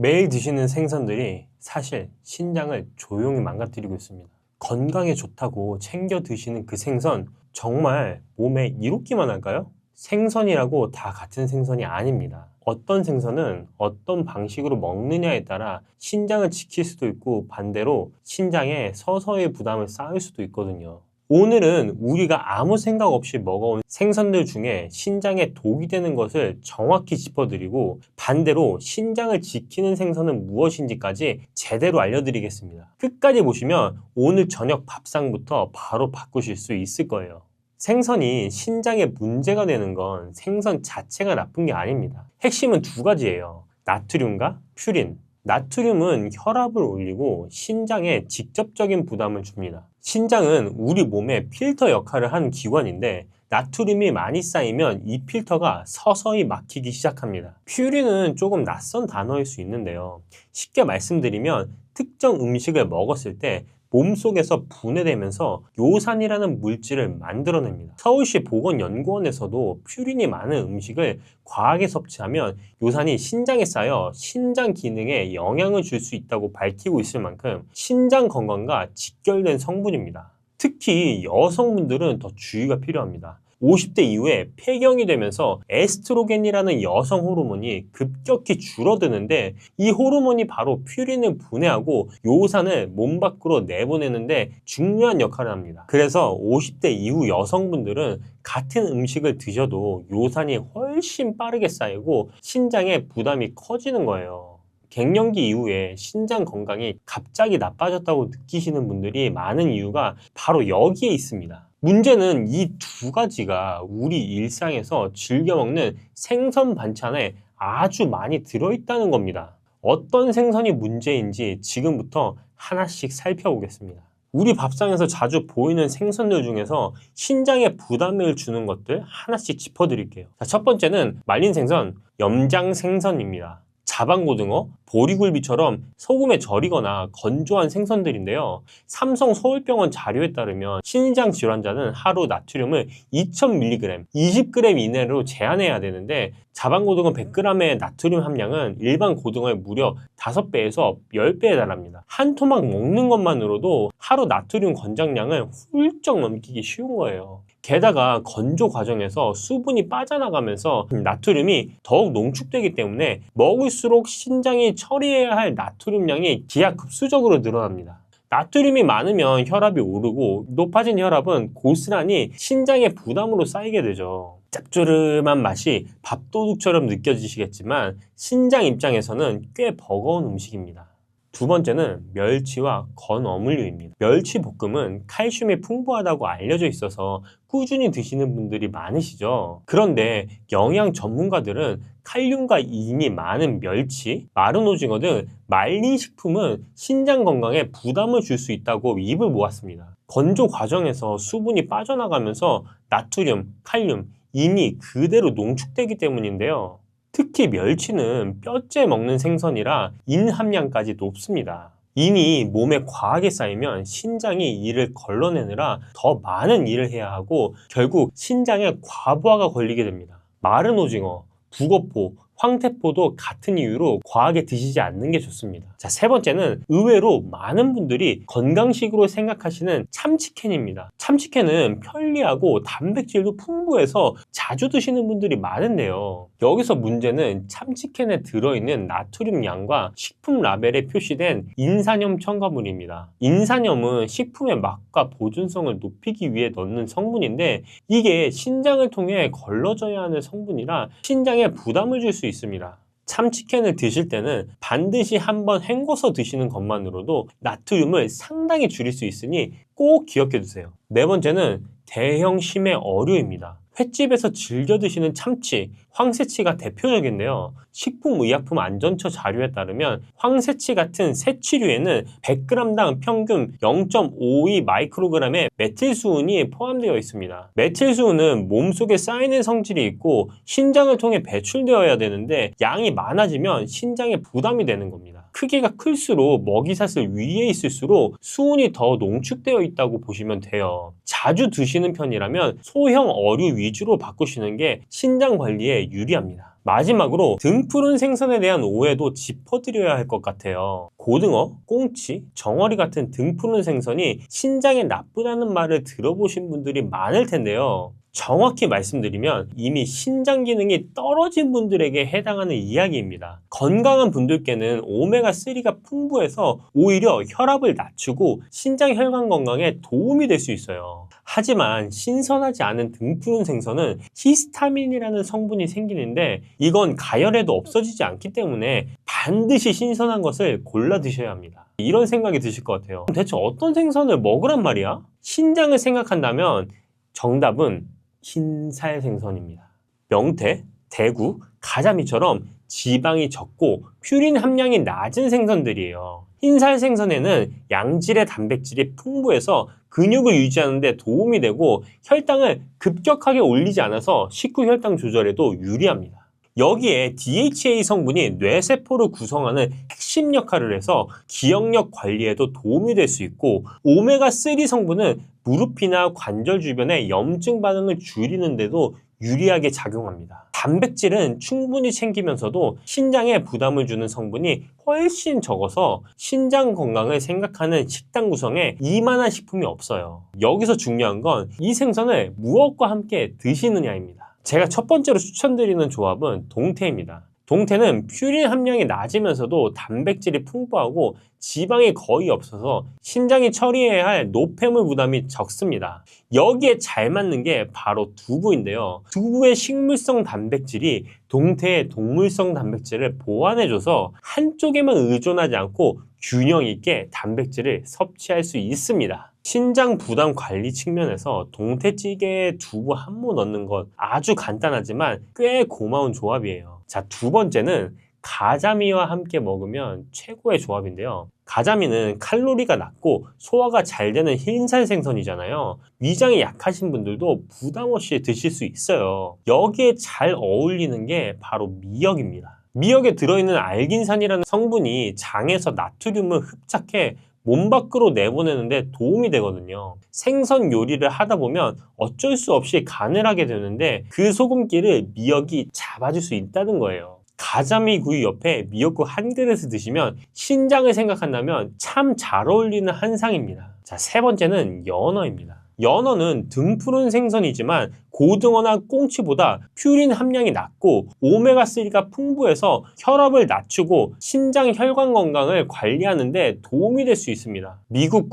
매일 드시는 생선들이 사실 신장을 조용히 망가뜨리고 있습니다. 건강에 좋다고 챙겨 드시는 그 생선 정말 몸에 이롭기만 할까요? 생선이라고 다 같은 생선이 아닙니다. 어떤 생선은 어떤 방식으로 먹느냐에 따라 신장을 지킬 수도 있고 반대로 신장에 서서히 부담을 쌓을 수도 있거든요. 오늘은 우리가 아무 생각 없이 먹어온 생선들 중에 신장에 독이 되는 것을 정확히 짚어드리고 반대로 신장을 지키는 생선은 무엇인지까지 제대로 알려드리겠습니다. 끝까지 보시면 오늘 저녁 밥상부터 바로 바꾸실 수 있을 거예요. 생선이 신장에 문제가 되는 건 생선 자체가 나쁜 게 아닙니다. 핵심은 두 가지예요. 나트륨과 퓨린. 나트륨은 혈압을 올리고 신장에 직접적인 부담을 줍니다. 신장은 우리 몸의 필터 역할을 하는 기관인데 나트륨이 많이 쌓이면 이 필터가 서서히 막히기 시작합니다. 퓨린은 조금 낯선 단어일 수 있는데요. 쉽게 말씀드리면 특정 음식을 먹었을 때 몸속에서 분해되면서 요산이라는 물질을 만들어냅니다. 서울시 보건연구원에서도 퓨린이 많은 음식을 과하게 섭취하면 요산이 신장에 쌓여 신장 기능에 영향을 줄 수 있다고 밝히고 있을 만큼 신장 건강과 직결된 성분입니다. 특히 여성분들은 더 주의가 필요합니다. 50대 이후에 폐경이 되면서 에스트로겐이라는 여성 호르몬이 급격히 줄어드는데 이 호르몬이 바로 퓨린을 분해하고 요산을 몸 밖으로 내보내는데 중요한 역할을 합니다. 그래서 50대 이후 여성분들은 같은 음식을 드셔도 요산이 훨씬 빠르게 쌓이고 신장에 부담이 커지는 거예요. 갱년기 이후에 신장 건강이 갑자기 나빠졌다고 느끼시는 분들이 많은 이유가 바로 여기에 있습니다. 문제는 이 두 가지가 우리 일상에서 즐겨 먹는 생선 반찬에 아주 많이 들어있다는 겁니다. 어떤 생선이 문제인지 지금부터 하나씩 살펴보겠습니다. 우리 밥상에서 자주 보이는 생선들 중에서 신장에 부담을 주는 것들 하나씩 짚어드릴게요. 첫 번째는 말린 생선, 염장 생선입니다. 자반고등어, 보리굴비처럼 소금에 절이거나 건조한 생선들인데요. 삼성 서울병원 자료에 따르면 신장 질환자는 하루 나트륨을 2000mg, 20g 이내로 제한해야 되는데 자반고등어 100g의 나트륨 함량은 일반 고등어의 무려 5배에서 10배에 달합니다. 한 토막 먹는 것만으로도 하루 나트륨 권장량을 훌쩍 넘기기 쉬운 거예요. 게다가 건조 과정에서 수분이 빠져나가면서 나트륨이 더욱 농축되기 때문에 먹을수록 신장이 처리해야 할 나트륨량이 기하급수적으로 늘어납니다. 나트륨이 많으면 혈압이 오르고 높아진 혈압은 고스란히 신장의 부담으로 쌓이게 되죠. 짭조름한 맛이 밥도둑처럼 느껴지시겠지만 신장 입장에서는 꽤 버거운 음식입니다. 두 번째는 멸치와 건어물류입니다. 멸치 볶음은 칼슘이 풍부하다고 알려져 있어서 꾸준히 드시는 분들이 많으시죠. 그런데 영양 전문가들은 칼륨과 인이 많은 멸치, 마른 오징어 등 말린 식품은 신장 건강에 부담을 줄 수 있다고 입을 모았습니다. 건조 과정에서 수분이 빠져나가면서 나트륨, 칼륨, 인이 그대로 농축되기 때문인데요. 특히 멸치는 뼈째 먹는 생선이라 인 함량까지 높습니다. 인이 몸에 과하게 쌓이면 신장이 이를 걸러내느라 더 많은 일을 해야 하고 결국 신장에 과부하가 걸리게 됩니다. 마른 오징어, 북어포, 황태포도 같은 이유로 과하게 드시지 않는 게 좋습니다. 자, 세 번째는 의외로 많은 분들이 건강식으로 생각하시는 참치캔입니다. 참치캔은 편리하고 단백질도 풍부해서 자주 드시는 분들이 많은데요. 여기서 문제는 참치캔에 들어있는 나트륨 양과 식품 라벨에 표시된 인산염 첨가물입니다. 인산염은 식품의 맛과 보존성을 높이기 위해 넣는 성분인데 이게 신장을 통해 걸러져야 하는 성분이라 신장에 부담을 줄 수 있습니다. 참치캔을 드실 때는 반드시 한번 헹궈서 드시는 것만으로도 나트륨을 상당히 줄일 수 있으니 꼭 기억해 두세요. 네 번째는 대형 심해 어류입니다. 횟집에서 즐겨 드시는 참치, 황새치가 대표적인데요. 식품의약품안전처 자료에 따르면 황새치 같은 새치류에는 100g당 평균 0.52 마이크로그램의 메틸수은이 포함되어 있습니다. 메틸수은은 몸속에 쌓이는 성질이 있고 신장을 통해 배출되어야 되는데 양이 많아지면 신장에 부담이 되는 겁니다. 크기가 클수록 먹이사슬 위에 있을수록 수은이 더 농축되어 있다고 보시면 돼요. 자주 드시는 편이라면 소형 어류 위 위주로 바꾸시는 게 신장 관리에 유리합니다. 마지막으로 등푸른 생선에 대한 오해도 짚어드려야 할 것 같아요. 고등어, 꽁치, 정어리 같은 등푸른 생선이 신장에 나쁘다는 말을 들어보신 분들이 많을 텐데요. 정확히 말씀드리면 이미 신장 기능이 떨어진 분들에게 해당하는 이야기입니다. 건강한 분들께는 오메가3가 풍부해서 오히려 혈압을 낮추고 신장 혈관 건강에 도움이 될 수 있어요. 하지만 신선하지 않은 등푸른 생선은 히스타민이라는 성분이 생기는데 이건 가열해도 없어지지 않기 때문에 반드시 신선한 것을 골라 드셔야 합니다. 이런 생각이 드실 것 같아요. 대체 어떤 생선을 먹으란 말이야? 신장을 생각한다면 정답은 흰살 생선입니다. 명태, 대구, 가자미처럼 지방이 적고 퓨린 함량이 낮은 생선들이에요. 흰살 생선에는 양질의 단백질이 풍부해서 근육을 유지하는 데 도움이 되고 혈당을 급격하게 올리지 않아서 식후 혈당 조절에도 유리합니다. 여기에 DHA 성분이 뇌세포를 구성하는 핵심 역할을 해서 기억력 관리에도 도움이 될 수 있고 오메가3 성분은 무릎이나 관절 주변의 염증 반응을 줄이는 데도 유리하게 작용합니다. 단백질은 충분히 챙기면서도 신장에 부담을 주는 성분이 훨씬 적어서 신장 건강을 생각하는 식단 구성에 이만한 식품이 없어요. 여기서 중요한 건 이 생선을 무엇과 함께 드시느냐입니다. 제가 첫 번째로 추천드리는 조합은 동태입니다. 동태는 퓨린 함량이 낮으면서도 단백질이 풍부하고 지방이 거의 없어서 신장이 처리해야 할 노폐물 부담이 적습니다. 여기에 잘 맞는 게 바로 두부인데요. 두부의 식물성 단백질이 동태의 동물성 단백질을 보완해줘서 한쪽에만 의존하지 않고 균형 있게 단백질을 섭취할 수 있습니다. 신장 부담 관리 측면에서 동태찌개에 두부 한 모 넣는 것 아주 간단하지만 꽤 고마운 조합이에요. 자, 두 번째는 가자미와 함께 먹으면 최고의 조합인데요. 가자미는 칼로리가 낮고 소화가 잘 되는 흰살 생선이잖아요. 위장이 약하신 분들도 부담 없이 드실 수 있어요. 여기에 잘 어울리는 게 바로 미역입니다. 미역에 들어있는 알긴산이라는 성분이 장에서 나트륨을 흡착해 몸 밖으로 내보내는데 도움이 되거든요. 생선 요리를 하다 보면 어쩔 수 없이 간을 하게 되는데 그 소금기를 미역이 잡아줄 수 있다는 거예요. 가자미 구이 옆에 미역국 한 그릇을 드시면 신장을 생각한다면 참 잘 어울리는 한상입니다. 자, 세 번째는 연어입니다. 연어는 등푸른 생선이지만 고등어나 꽁치보다 퓨린 함량이 낮고 오메가3가 풍부해서 혈압을 낮추고 신장 혈관 건강을 관리하는 데 도움이 될 수 있습니다. 미국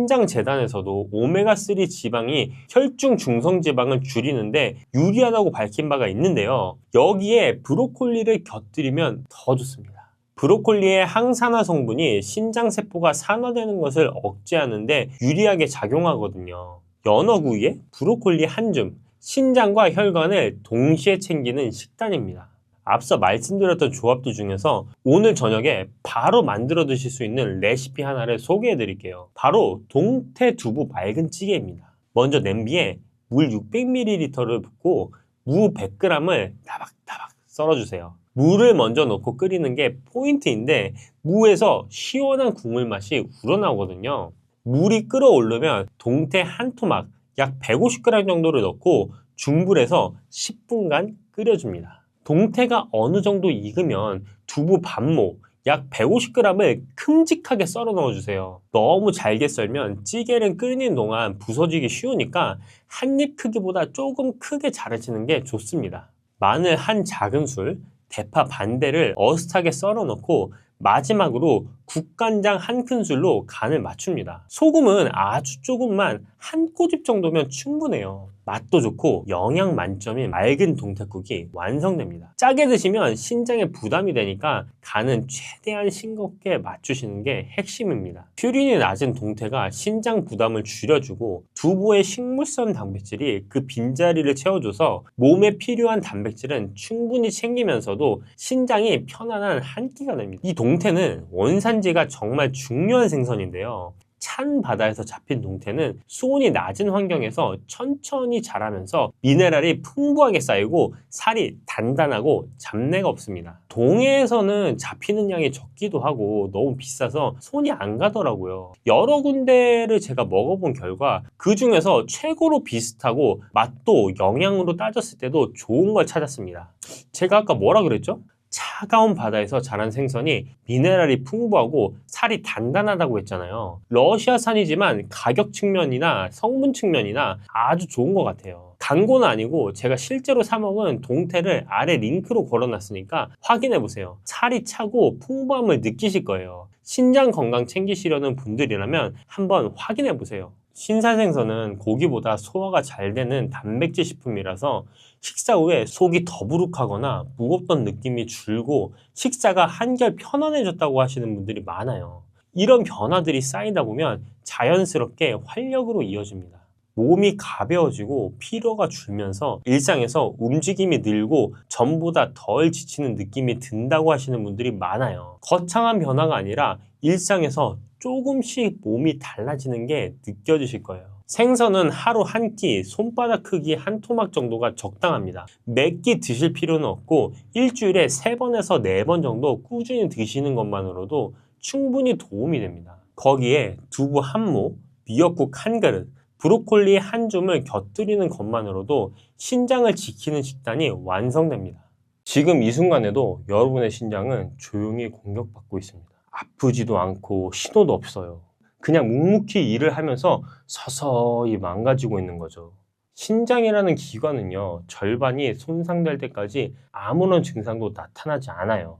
국립신장재단에서도 오메가3 지방이 혈중 중성지방을 줄이는데 유리하다고 밝힌 바가 있는데요. 여기에 브로콜리를 곁들이면 더 좋습니다. 브로콜리의 항산화 성분이 신장세포가 산화되는 것을 억제하는데 유리하게 작용하거든요. 연어구이에 브로콜리 한 줌, 신장과 혈관을 동시에 챙기는 식단입니다. 앞서 말씀드렸던 조합들 중에서 오늘 저녁에 바로 만들어 드실 수 있는 레시피 하나를 소개해 드릴게요. 바로 동태 두부 맑은 찌개입니다. 먼저 냄비에 물 600ml를 붓고 무 100g을 다박다박 썰어주세요. 물을 먼저 넣고 끓이는 게 포인트인데 무에서 시원한 국물 맛이 우러나오거든요. 물이 끓어오르면 동태 한 토막 약 150g 정도를 넣고 중불에서 10분간 끓여줍니다. 동태가 어느 정도 익으면 두부 반모 약 150g을 큼직하게 썰어 넣어주세요. 너무 잘게 썰면 찌개를 끓이는 동안 부서지기 쉬우니까 한 입 크기보다 조금 크게 자르시는 게 좋습니다. 마늘 한 작은술, 대파 반대를 어슷하게 썰어 넣고 마지막으로 국간장 한 큰술로 간을 맞춥니다. 소금은 아주 조금만 한 꼬집 정도면 충분해요. 맛도 좋고 영양 만점인 맑은 동태국이 완성됩니다. 짜게 드시면 신장에 부담이 되니까 간은 최대한 싱겁게 맞추시는 게 핵심입니다. 퓨린이 낮은 동태가 신장 부담을 줄여주고 두부의 식물성 단백질이 그 빈자리를 채워줘서 몸에 필요한 단백질은 충분히 챙기면서도 신장이 편안한 한 끼가 됩니다. 이 동태는 원산지가 정말 중요한 생선인데요. 찬 바다에서 잡힌 동태는 수온이 낮은 환경에서 천천히 자라면서 미네랄이 풍부하게 쌓이고 살이 단단하고 잡내가 없습니다. 동해에서는 잡히는 양이 적기도 하고 너무 비싸서 손이 안 가더라고요. 여러 군데를 제가 먹어본 결과 그 중에서 최고로 비슷하고 맛도 영양으로 따졌을 때도 좋은 걸 찾았습니다. 제가 아까 뭐라 그랬죠? 차가운 바다에서 자란 생선이 미네랄이 풍부하고 살이 단단하다고 했잖아요. 러시아산이지만 가격 측면이나 성분 측면이나 아주 좋은 것 같아요. 광고는 아니고 제가 실제로 사 먹은 동태를 아래 링크로 걸어놨으니까 확인해보세요. 살이 차고 풍부함을 느끼실 거예요. 신장 건강 챙기시려는 분들이라면 한번 확인해보세요. 신사생선은 고기보다 소화가 잘 되는 단백질 식품이라서 식사 후에 속이 더부룩하거나 무겁던 느낌이 줄고 식사가 한결 편안해졌다고 하시는 분들이 많아요. 이런 변화들이 쌓이다 보면 자연스럽게 활력으로 이어집니다. 몸이 가벼워지고 피로가 줄면서 일상에서 움직임이 늘고 전보다 덜 지치는 느낌이 든다고 하시는 분들이 많아요. 거창한 변화가 아니라 일상에서 조금씩 몸이 달라지는 게 느껴지실 거예요. 생선은 하루 한 끼, 손바닥 크기 한 토막 정도가 적당합니다. 몇 끼 드실 필요는 없고 일주일에 3번에서 4번 정도 꾸준히 드시는 것만으로도 충분히 도움이 됩니다. 거기에 두부 한 모, 미역국 한 그릇, 브로콜리 한 줌을 곁들이는 것만으로도 신장을 지키는 식단이 완성됩니다. 지금 이 순간에도 여러분의 신장은 조용히 공격받고 있습니다. 아프지도 않고 신호도 없어요. 그냥 묵묵히 일을 하면서 서서히 망가지고 있는 거죠. 신장이라는 기관은요, 절반이 손상될 때까지 아무런 증상도 나타나지 않아요.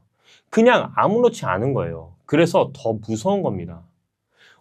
그냥 아무렇지 않은 거예요. 그래서 더 무서운 겁니다.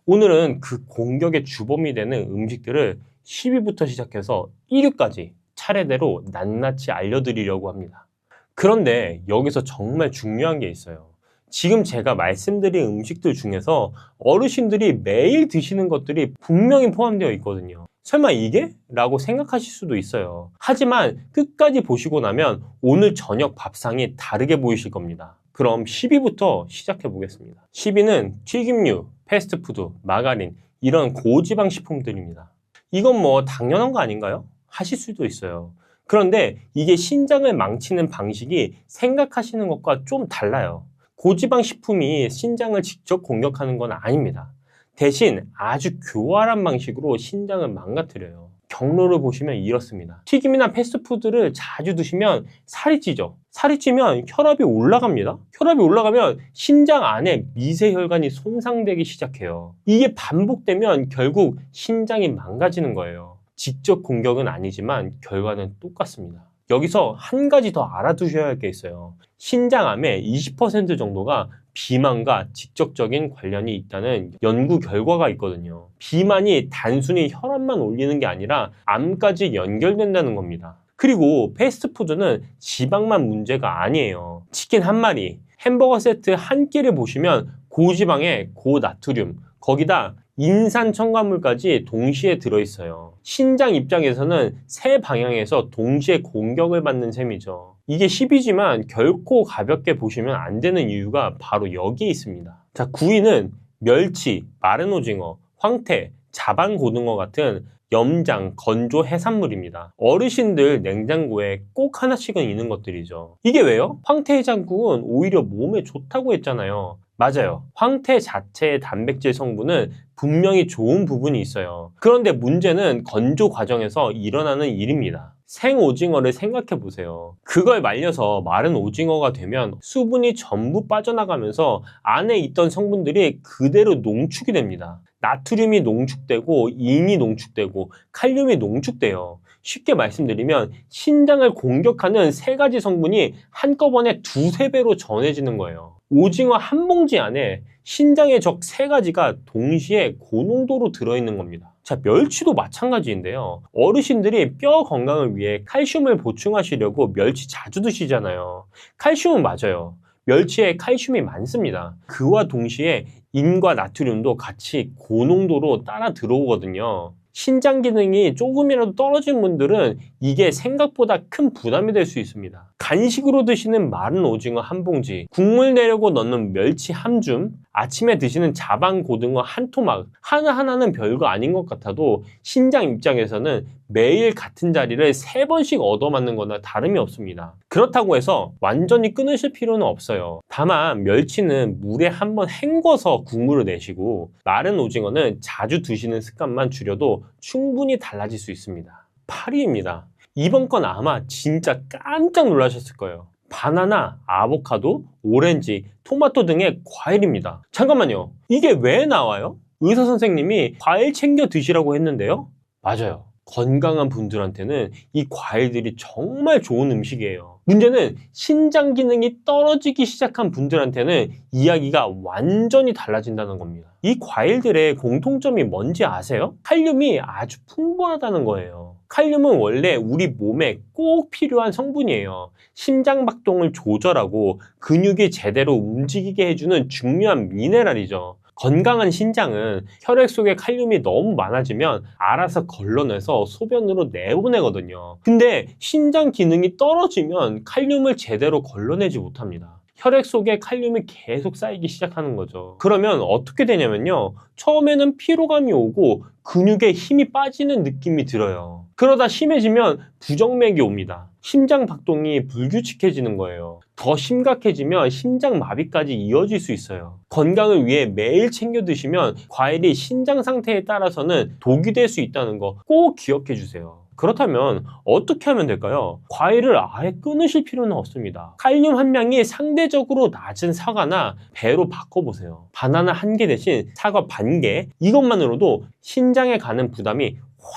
오늘은 그 공격의 주범이 되는 음식들을 10위부터 시작해서 1위까지 차례대로 낱낱이 알려드리려고 합니다. 그런데 여기서 정말 중요한 게 있어요. 지금 제가 말씀드린 음식들 중에서 어르신들이 매일 드시는 것들이 분명히 포함되어 있거든요. 설마 이게? 라고 생각하실 수도 있어요. 하지만 끝까지 보시고 나면 오늘 저녁 밥상이 다르게 보이실 겁니다. 그럼 10위부터 시작해 보겠습니다. 10위는 튀김류, 패스트푸드, 마가린 이런 고지방 식품들입니다. 이건 뭐 당연한 거 아닌가요? 하실 수도 있어요. 그런데 이게 신장을 망치는 방식이 생각하시는 것과 좀 달라요. 고지방 식품이 신장을 직접 공격하는 건 아닙니다. 대신 아주 교활한 방식으로 신장을 망가뜨려요. 경로를 보시면 이렇습니다. 튀김이나 패스트푸드를 자주 드시면 살이 찌죠. 살이 찌면 혈압이 올라갑니다. 혈압이 올라가면 신장 안에 미세혈관이 손상되기 시작해요. 이게 반복되면 결국 신장이 망가지는 거예요. 직접 공격은 아니지만 결과는 똑같습니다. 여기서 한 가지 더 알아두셔야 할 게 있어요. 신장암의 20% 정도가 비만과 직접적인 관련이 있다는 연구 결과가 있거든요. 비만이 단순히 혈압만 올리는 게 아니라 암까지 연결된다는 겁니다. 그리고 패스트푸드는 지방만 문제가 아니에요. 치킨 한 마리, 햄버거 세트 한 끼를 보시면 고지방에 고나트륨, 거기다 인산 첨가물까지 동시에 들어있어요. 신장 입장에서는 세 방향에서 동시에 공격을 받는 셈이죠. 이게 10위지만 결코 가볍게 보시면 안 되는 이유가 바로 여기에 있습니다. 자, 9위는 멸치, 마른 오징어, 황태, 자반고등어 같은 염장, 건조 해산물입니다. 어르신들 냉장고에 꼭 하나씩은 있는 것들이죠. 이게 왜요? 황태 해장국은 오히려 몸에 좋다고 했잖아요. 맞아요. 황태 자체의 단백질 성분은 분명히 좋은 부분이 있어요. 그런데 문제는 건조 과정에서 일어나는 일입니다. 생오징어를 생각해 보세요. 그걸 말려서 마른 오징어가 되면 수분이 전부 빠져나가면서 안에 있던 성분들이 그대로 농축이 됩니다. 나트륨이 농축되고 인이 농축되고 칼륨이 농축돼요. 쉽게 말씀드리면 신장을 공격하는 3가지 성분이 한꺼번에 2~3배로 전해지는 거예요. 오징어 한 봉지 안에 신장의 적 3가지가 동시에 고농도로 들어있는 겁니다. 자, 멸치도 마찬가지인데요. 어르신들이 뼈 건강을 위해 칼슘을 보충하시려고 멸치 자주 드시잖아요. 칼슘은 맞아요. 멸치에 칼슘이 많습니다. 그와 동시에 인과 나트륨도 같이 고농도로 따라 들어오거든요. 신장 기능이 조금이라도 떨어진 분들은 이게 생각보다 큰 부담이 될 수 있습니다. 간식으로 드시는 마른 오징어 한 봉지, 국물 내려고 넣는 멸치 한 줌, 아침에 드시는 자반 고등어 한 토막, 하나하나는 별거 아닌 것 같아도 신장 입장에서는 매일 같은 자리를 3번씩 얻어맞는 거나 다름이 없습니다. 그렇다고 해서 완전히 끊으실 필요는 없어요. 다만 멸치는 물에 한번 헹궈서 국물을 내시고 마른 오징어는 자주 드시는 습관만 줄여도 충분히 달라질 수 있습니다. 파리입니다. 이번 건 아마 진짜 깜짝 놀라셨을 거예요. 바나나, 아보카도, 오렌지, 토마토 등의 과일입니다. 잠깐만요. 이게 왜 나와요? 의사 선생님이 과일 챙겨 드시라고 했는데요? 맞아요. 건강한 분들한테는 이 과일들이 정말 좋은 음식이에요. 문제는 신장 기능이 떨어지기 시작한 분들한테는 이야기가 완전히 달라진다는 겁니다. 이 과일들의 공통점이 뭔지 아세요? 칼륨이 아주 풍부하다는 거예요. 칼륨은 원래 우리 몸에 꼭 필요한 성분이에요. 심장 박동을 조절하고 근육이 제대로 움직이게 해주는 중요한 미네랄이죠. 건강한 신장은 혈액 속에 칼륨이 너무 많아지면 알아서 걸러내서 소변으로 내보내거든요. 근데 신장 기능이 떨어지면 칼륨을 제대로 걸러내지 못합니다. 혈액 속에 칼륨이 계속 쌓이기 시작하는 거죠. 그러면 어떻게 되냐면요. 처음에는 피로감이 오고 근육에 힘이 빠지는 느낌이 들어요. 그러다 심해지면 부정맥이 옵니다. 심장 박동이 불규칙해지는 거예요. 더 심각해지면 심장 마비까지 이어질 수 있어요. 건강을 위해 매일 챙겨 드시면 과일이 신장 상태에 따라서는 독이 될 수 있다는 거 꼭 기억해 주세요. 그렇다면 어떻게 하면 될까요? 과일을 아예 끊으실 필요는 없습니다. 칼륨 함량이 상대적으로 낮은 사과나 배로 바꿔보세요. 바나나 1개 대신 사과 반 개, 이것만으로도 신장에 가는 부담이 확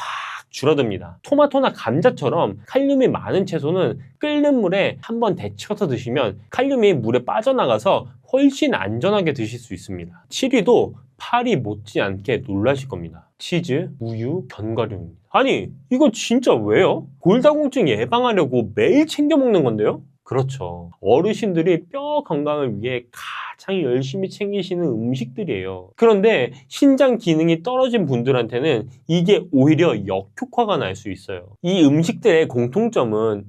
줄어듭니다. 토마토나 감자처럼 칼륨이 많은 채소는 끓는 물에 한번 데쳐서 드시면 칼륨이 물에 빠져나가서 훨씬 안전하게 드실 수 있습니다. 치리도 파리 못지않게 놀라실 겁니다. 치즈, 우유, 견과류입니다. 아니, 이거 진짜 왜요? 골다공증 예방하려고 매일 챙겨 먹는 건데요? 그렇죠. 어르신들이 뼈 건강을 위해 가장 열심히 챙기시는 음식들이에요. 그런데 신장 기능이 떨어진 분들한테는 이게 오히려 역효과가 날 수 있어요. 이 음식들의 공통점은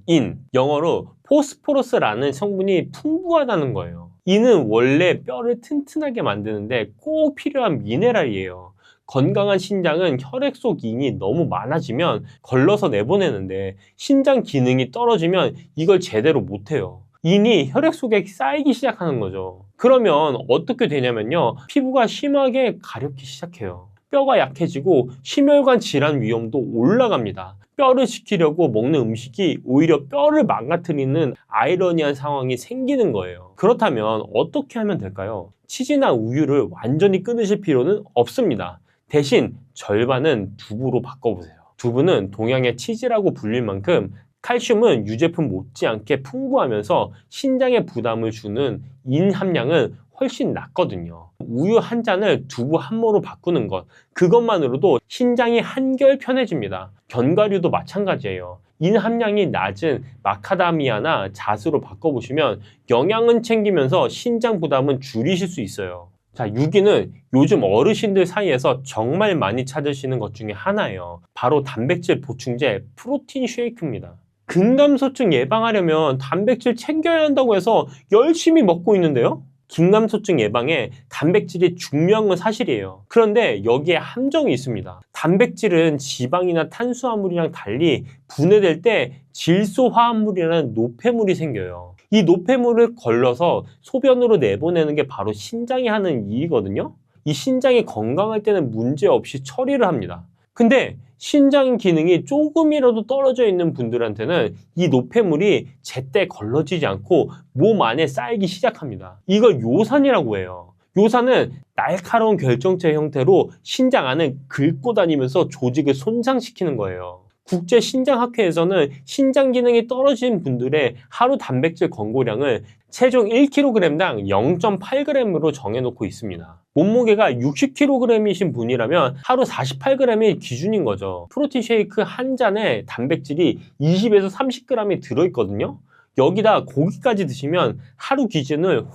영어로 포스포러스라는 성분이 풍부하다는 거예요. 이는 원래 뼈를 튼튼하게 만드는데 꼭 필요한 미네랄이에요. 건강한 신장은 혈액 속 인이 너무 많아지면 걸러서 내보내는데 신장 기능이 떨어지면 이걸 제대로 못해요. 인이 혈액 속에 쌓이기 시작하는 거죠. 그러면 어떻게 되냐면요. 피부가 심하게 가렵기 시작해요. 뼈가 약해지고 심혈관 질환 위험도 올라갑니다. 뼈를 지키려고 먹는 음식이 오히려 뼈를 망가뜨리는 아이러니한 상황이 생기는 거예요. 그렇다면 어떻게 하면 될까요? 치즈나 우유를 완전히 끊으실 필요는 없습니다. 대신 절반은 두부로 바꿔보세요. 두부는 동양의 치즈라고 불릴 만큼 칼슘은 유제품 못지않게 풍부하면서 신장에 부담을 주는 인 함량은 훨씬 낮거든요. 우유 한 잔을 두부 한 모로 바꾸는 것, 그것만으로도 신장이 한결 편해집니다. 견과류도 마찬가지예요. 인 함량이 낮은 마카다미아나 잣으로 바꿔보시면 영양은 챙기면서 신장 부담은 줄이실 수 있어요. 자, 유기는 요즘 어르신들 사이에서 정말 많이 찾으시는 것 중에 하나예요. 바로 단백질 보충제 프로틴 쉐이크입니다. 근감소증 예방하려면 단백질 챙겨야 한다고 해서 열심히 먹고 있는데요. 긴감소증 예방에 단백질이 중요한 건 사실이에요. 그런데 여기에 함정이 있습니다. 단백질은 지방이나 탄수화물이랑 달리 분해될 때 질소화합물이라는 노폐물이 생겨요. 이 노폐물을 걸러서 소변으로 내보내는 게 바로 신장이 하는 일이거든요. 이 신장이 건강할 때는 문제없이 처리를 합니다. 근데 신장 기능이 조금이라도 떨어져 있는 분들한테는 이 노폐물이 제때 걸러지지 않고 몸 안에 쌓이기 시작합니다. 이걸 요산이라고 해요. 요산은 날카로운 결정체 형태로 신장 안을 긁고 다니면서 조직을 손상시키는 거예요. 국제신장학회에서는 신장 기능이 떨어진 분들의 하루 단백질 권고량을 체중 1kg당 0.8g으로 정해놓고 있습니다. 몸무게가 60kg이신 분이라면 하루 48g이 기준인 거죠. 프로틴 쉐이크 한 잔에 단백질이 20에서 30g이 들어있거든요. 여기다 고기까지 드시면 하루 기준을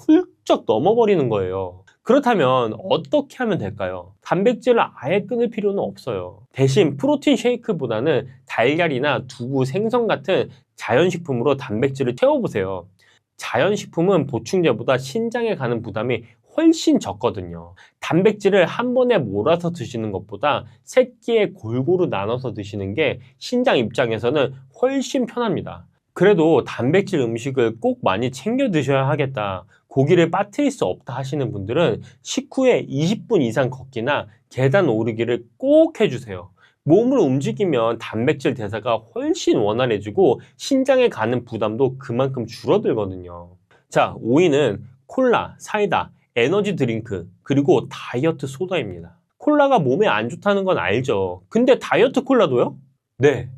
훌쩍 넘어버리는 거예요. 그렇다면 어떻게 하면 될까요? 단백질을 아예 끊을 필요는 없어요. 대신 프로틴 쉐이크보다는 달걀이나 두부, 생선 같은 자연식품으로 단백질을 채워보세요. 자연식품은 보충제보다 신장에 가는 부담이 훨씬 적거든요. 단백질을 한 번에 몰아서 드시는 것보다 새끼에 골고루 나눠서 드시는 게 신장 입장에서는 훨씬 편합니다. 그래도 단백질 음식을 꼭 많이 챙겨 드셔야 하겠다, 고기를 빠뜨릴 수 없다 하시는 분들은 식후에 20분 이상 걷기나 계단 오르기를 꼭 해주세요. 몸을 움직이면 단백질 대사가 훨씬 원활해지고 신장에 가는 부담도 그만큼 줄어들거든요. 자, 5위는 콜라, 사이다, 에너지 드링크, 그리고 다이어트 소다입니다. 콜라가 몸에 안 좋다는 건 알죠. 근데 다이어트 콜라도요? 네.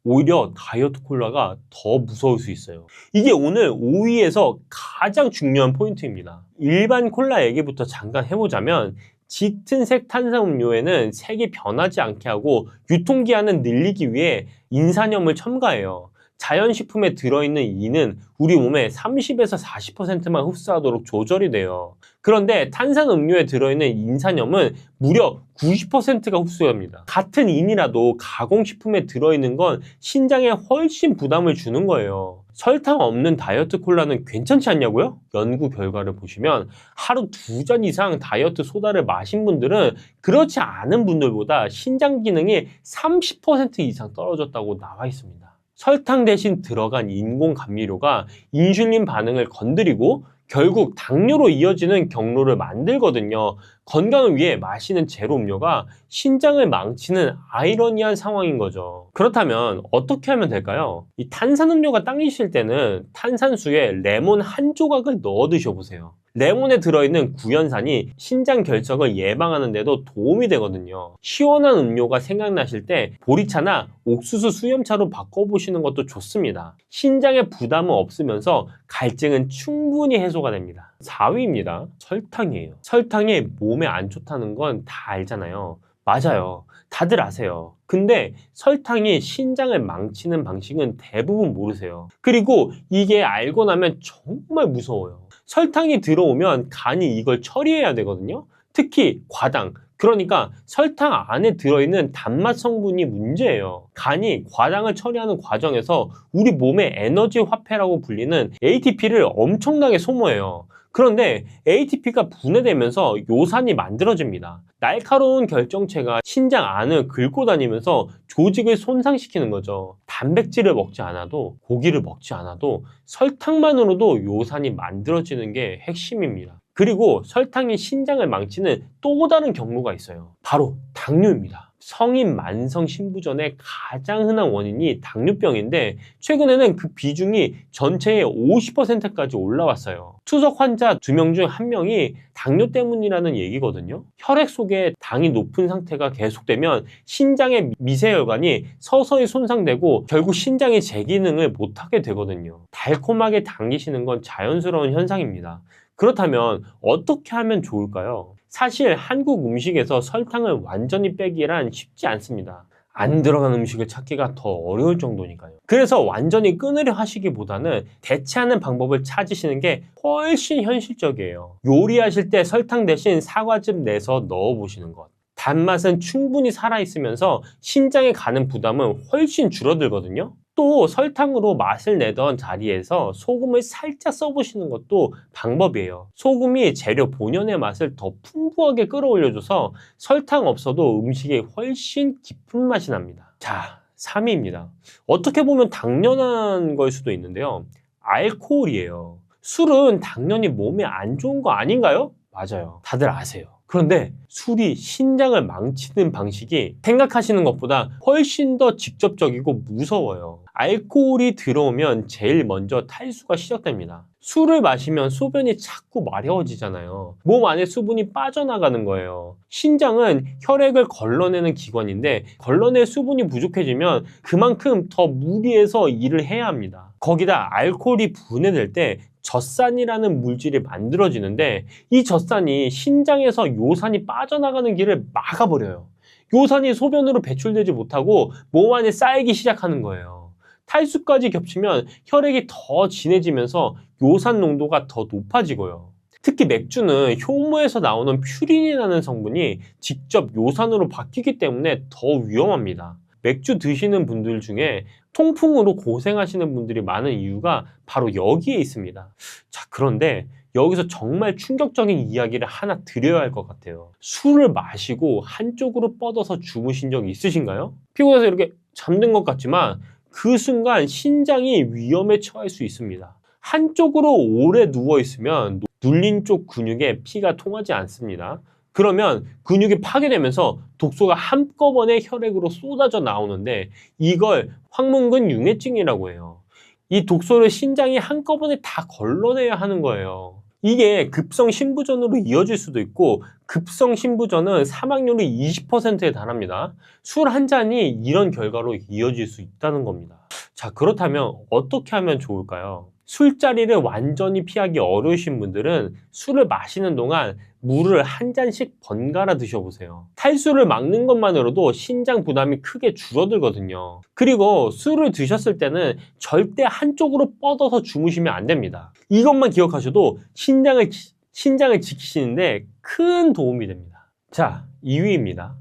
오히려 다이어트 콜라가 더 무서울 수 있어요. 이게 오늘 5위에서 가장 중요한 포인트입니다. 일반 콜라 얘기부터 잠깐 해보자면 짙은 색 탄산음료에는 색이 변하지 않게 하고 유통기한을 늘리기 위해 인산염을 첨가해요. 자연식품에 들어있는 이는 우리 몸에 30에서 40%만 흡수하도록 조절이 돼요. 그런데 탄산음료에 들어있는 인산염은 무려 90%가 흡수합니다. 같은 인이라도 가공식품에 들어있는 건 신장에 훨씬 부담을 주는 거예요. 설탕 없는 다이어트 콜라는 괜찮지 않냐고요? 연구 결과를 보시면 하루 2잔 이상 다이어트 소다를 마신 분들은 그렇지 않은 분들보다 신장 기능이 30% 이상 떨어졌다고 나와 있습니다. 설탕 대신 들어간 인공 감미료가 인슐린 반응을 건드리고 결국 당뇨로 이어지는 경로를 만들거든요. 건강을 위해 마시는 제로 음료가 신장을 망치는 아이러니한 상황인 거죠. 그렇다면 어떻게 하면 될까요? 이 탄산음료가 당기실 때는 탄산수에 레몬 한 조각을 넣어 드셔보세요. 레몬에 들어있는 구연산이 신장 결석을 예방하는 데도 도움이 되거든요. 시원한 음료가 생각나실 때 보리차나 옥수수 수염차로 바꿔보시는 것도 좋습니다. 신장에 부담은 없으면서 갈증은 충분히 해소가 됩니다. 4위입니다. 설탕이에요. 설탕이 몸에 안 좋다는 건 다 알잖아요. 맞아요. 다들 아세요. 근데 설탕이 신장을 망치는 방식은 대부분 모르세요. 그리고 이게 알고 나면 정말 무서워요. 설탕이 들어오면 간이 이걸 처리해야 되거든요. 특히 과당, 그러니까 설탕 안에 들어있는 단맛 성분이 문제예요. 간이 과당을 처리하는 과정에서 우리 몸의 에너지 화폐라고 불리는 ATP를 엄청나게 소모해요. 그런데 ATP가 분해되면서 요산이 만들어집니다. 날카로운 결정체가 신장 안을 긁고 다니면서 조직을 손상시키는 거죠. 단백질을 먹지 않아도, 고기를 먹지 않아도 설탕만으로도 요산이 만들어지는 게 핵심입니다. 그리고 설탕이 신장을 망치는 또 다른 경로가 있어요. 바로 당뇨입니다. 성인 만성 신부전의 가장 흔한 원인이 당뇨병인데 최근에는 그 비중이 전체의 50%까지 올라왔어요. 투석 환자 2명 중 1명이 당뇨 때문이라는 얘기거든요. 혈액 속에 당이 높은 상태가 계속되면 신장의 미세혈관이 서서히 손상되고 결국 신장이 제 기능을 못하게 되거든요. 달콤하게 당기시는 건 자연스러운 현상입니다. 그렇다면 어떻게 하면 좋을까요? 사실 한국 음식에서 설탕을 완전히 빼기란 쉽지 않습니다. 안 들어간 음식을 찾기가 더 어려울 정도니까요. 그래서 완전히 끊으려 하시기보다는 대체하는 방법을 찾으시는 게 훨씬 현실적이에요. 요리하실 때 설탕 대신 사과즙 내서 넣어보시는 것. 단맛은 충분히 살아있으면서 신장에 가는 부담은 훨씬 줄어들거든요. 또 설탕으로 맛을 내던 자리에서 소금을 살짝 써보시는 것도 방법이에요. 소금이 재료 본연의 맛을 더 풍부하게 끌어올려줘서 설탕 없어도 음식에 훨씬 깊은 맛이 납니다. 자, 3위입니다. 어떻게 보면 당연한 걸 수도 있는데요. 알코올이에요. 술은 당연히 몸에 안 좋은 거 아닌가요? 맞아요. 다들 아세요. 그런데 술이 신장을 망치는 방식이 생각하시는 것보다 훨씬 더 직접적이고 무서워요. 알코올이 들어오면 제일 먼저 탈수가 시작됩니다. 술을 마시면 소변이 자꾸 마려워지잖아요. 몸 안에 수분이 빠져나가는 거예요. 신장은 혈액을 걸러내는 기관인데 걸러낼 수분이 부족해지면 그만큼 더 무리해서 일을 해야 합니다. 거기다 알코올이 분해될 때 젖산이라는 물질이 만들어지는데 이 젖산이 신장에서 요산이 빠져나가는 길을 막아버려요. 요산이 소변으로 배출되지 못하고 몸 안에 쌓이기 시작하는 거예요. 탈수까지 겹치면 혈액이 더 진해지면서 요산 농도가 더 높아지고요. 특히 맥주는 효모에서 나오는 퓨린이라는 성분이 직접 요산으로 바뀌기 때문에 더 위험합니다. 맥주 드시는 분들 중에 통풍으로 고생하시는 분들이 많은 이유가 바로 여기에 있습니다. 자, 그런데 여기서 정말 충격적인 이야기를 하나 드려야 할 것 같아요. 술을 마시고 한쪽으로 뻗어서 주무신 적 있으신가요? 피곤해서 이렇게 잠든 것 같지만 그 순간 신장이 위험에 처할 수 있습니다. 한쪽으로 오래 누워 있으면 눌린 쪽 근육에 피가 통하지 않습니다. 그러면 근육이 파괴되면서 독소가 한꺼번에 혈액으로 쏟아져 나오는데 이걸 황문근 융해증이라고 해요. 이 독소를 신장이 한꺼번에 다 걸러내야 하는 거예요. 이게 급성 신부전으로 이어질 수도 있고 급성 신부전은 사망률이 20%에 달합니다. 술 한 잔이 이런 결과로 이어질 수 있다는 겁니다. 자, 그렇다면 어떻게 하면 좋을까요? 술자리를 완전히 피하기 어려우신 분들은 술을 마시는 동안 물을 한 잔씩 번갈아 드셔보세요. 탈수를 막는 것만으로도 신장 부담이 크게 줄어들거든요. 그리고 술을 드셨을 때는 절대 한쪽으로 뻗어서 주무시면 안 됩니다. 이것만 기억하셔도 신장을 지키시는데 큰 도움이 됩니다. 자, 2위입니다.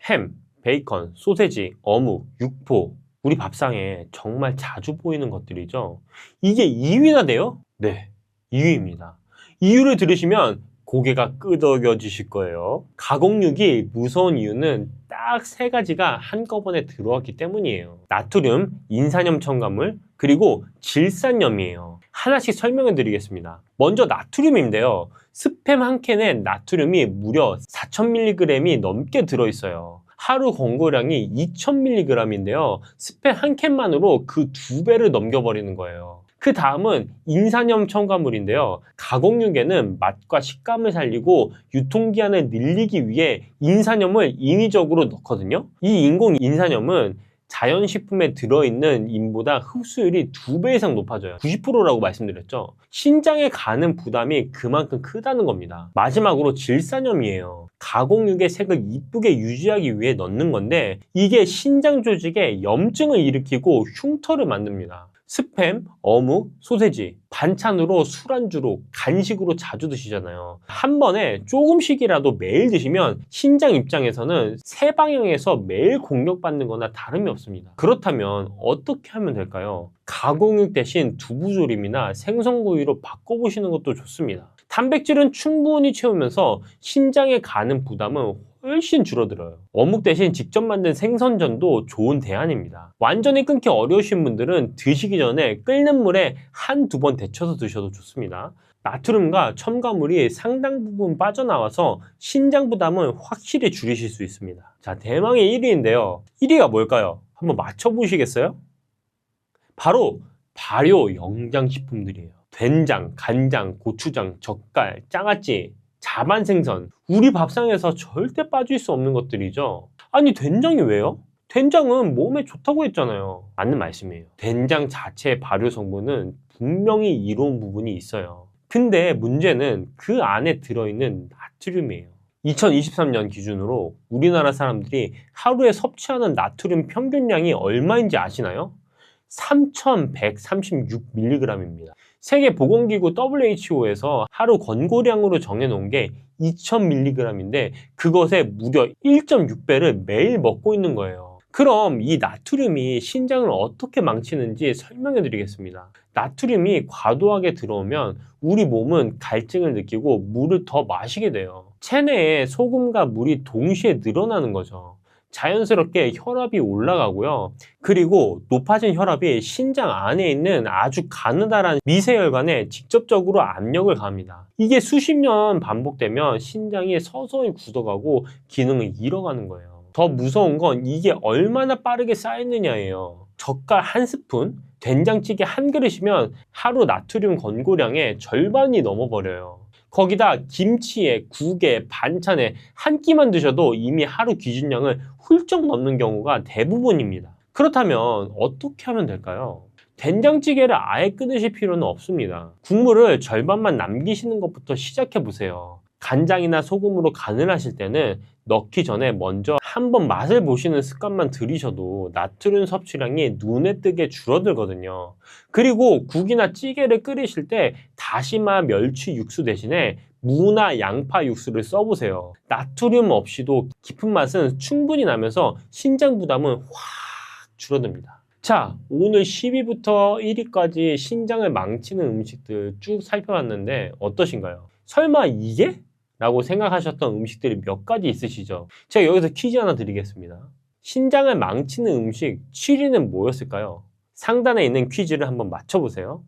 햄, 베이컨, 소세지, 어묵, 육포. 우리 밥상에 정말 자주 보이는 것들이죠. 이게 2위나 돼요? 네, 2위입니다. 이유를 들으시면 고개가 끄덕여지실 거예요. 가공육이 무서운 이유는 딱 3가지가 한꺼번에 들어왔기 때문이에요. 나트륨, 인산염 첨가물, 그리고 질산염이에요. 하나씩 설명을 드리겠습니다. 먼저 나트륨인데요. 스팸 한 캔에 나트륨이 무려 4000mg이 넘게 들어있어요. 하루 권고량이 2000mg인데요. 스팸 한 캔만으로 그 2배를 넘겨버리는 거예요. 그 다음은 인산염 첨가물인데요. 가공육에는 맛과 식감을 살리고 유통기한을 늘리기 위해 인산염을 인위적으로 넣거든요. 이 인공 인산염은 자연식품에 들어있는 인보다 흡수율이 2배 이상 높아져요. 90%라고 말씀드렸죠. 신장에 가는 부담이 그만큼 크다는 겁니다. 마지막으로 질산염이에요. 가공육의 색을 이쁘게 유지하기 위해 넣는 건데 이게 신장 조직에 염증을 일으키고 흉터를 만듭니다. 스팸, 어묵, 소세지, 반찬으로 술안주로, 간식으로 자주 드시잖아요. 한 번에 조금씩이라도 매일 드시면 신장 입장에서는 세 방향에서 매일 공격받는 거나 다름이 없습니다. 그렇다면 어떻게 하면 될까요? 가공육 대신 두부조림이나 생선구이로 바꿔보시는 것도 좋습니다. 단백질은 충분히 채우면서 신장에 가는 부담은 훨씬 줄어들어요. 어묵 대신 직접 만든 생선전도 좋은 대안입니다. 완전히 끊기 어려우신 분들은 드시기 전에 끓는 물에 1~2번 데쳐서 드셔도 좋습니다. 나트륨과 첨가물이 상당 부분 빠져나와서 신장 부담을 확실히 줄이실 수 있습니다. 자, 대망의 1위인데요. 1위가 뭘까요? 한번 맞춰보시겠어요? 바로 발효 영양식품들이에요. 된장, 간장, 고추장, 젓갈, 장아찌, 자반생선, 우리 밥상에서 절대 빠질 수 없는 것들이죠. 아니, 된장이 왜요? 된장은 몸에 좋다고 했잖아요. 맞는 말씀이에요. 된장 자체의 발효 성분은 분명히 이로운 부분이 있어요. 근데 문제는 그 안에 들어있는 나트륨이에요. 2023년 기준으로 우리나라 사람들이 하루에 섭취하는 나트륨 평균량이 얼마인지 아시나요? 3136mg입니다. 세계보건기구 WHO에서 하루 권고량으로 정해놓은 게 2000mg인데 그것의 무려 1.6배를 매일 먹고 있는 거예요. 그럼 이 나트륨이 신장을 어떻게 망치는지 설명해 드리겠습니다. 나트륨이 과도하게 들어오면 우리 몸은 갈증을 느끼고 물을 더 마시게 돼요. 체내에 소금과 물이 동시에 늘어나는 거죠. 자연스럽게 혈압이 올라가고요. 그리고 높아진 혈압이 신장 안에 있는 아주 가느다란 미세혈관에 직접적으로 압력을 가합니다. 이게 수십 년 반복되면 신장이 서서히 굳어가고 기능을 잃어가는 거예요. 더 무서운 건 이게 얼마나 빠르게 쌓이느냐예요. 젓갈 1스푼, 된장찌개 1그릇이면 하루 나트륨 권고량의 절반이 넘어버려요. 거기다 김치에, 국에, 반찬에 한 끼만 드셔도 이미 하루 기준량을 훌쩍 넘는 경우가 대부분입니다. 그렇다면 어떻게 하면 될까요? 된장찌개를 아예 끊으실 필요는 없습니다. 국물을 절반만 남기시는 것부터 시작해 보세요. 간장이나 소금으로 간을 하실 때는 넣기 전에 먼저 한번 맛을 보시는 습관만 들이셔도 나트륨 섭취량이 눈에 띄게 줄어들거든요. 그리고 국이나 찌개를 끓이실 때 다시마 멸치 육수 대신에 무나 양파 육수를 써보세요. 나트륨 없이도 깊은 맛은 충분히 나면서 신장 부담은 확 줄어듭니다. 자, 오늘 10위부터 1위까지 신장을 망치는 음식들 쭉 살펴봤는데 어떠신가요? 설마 이게? 라고 생각하셨던 음식들이 몇 가지 있으시죠? 제가 여기서 퀴즈 하나 드리겠습니다. 신장을 망치는 음식 7위는 뭐였을까요? 상단에 있는 퀴즈를 한번 맞춰보세요.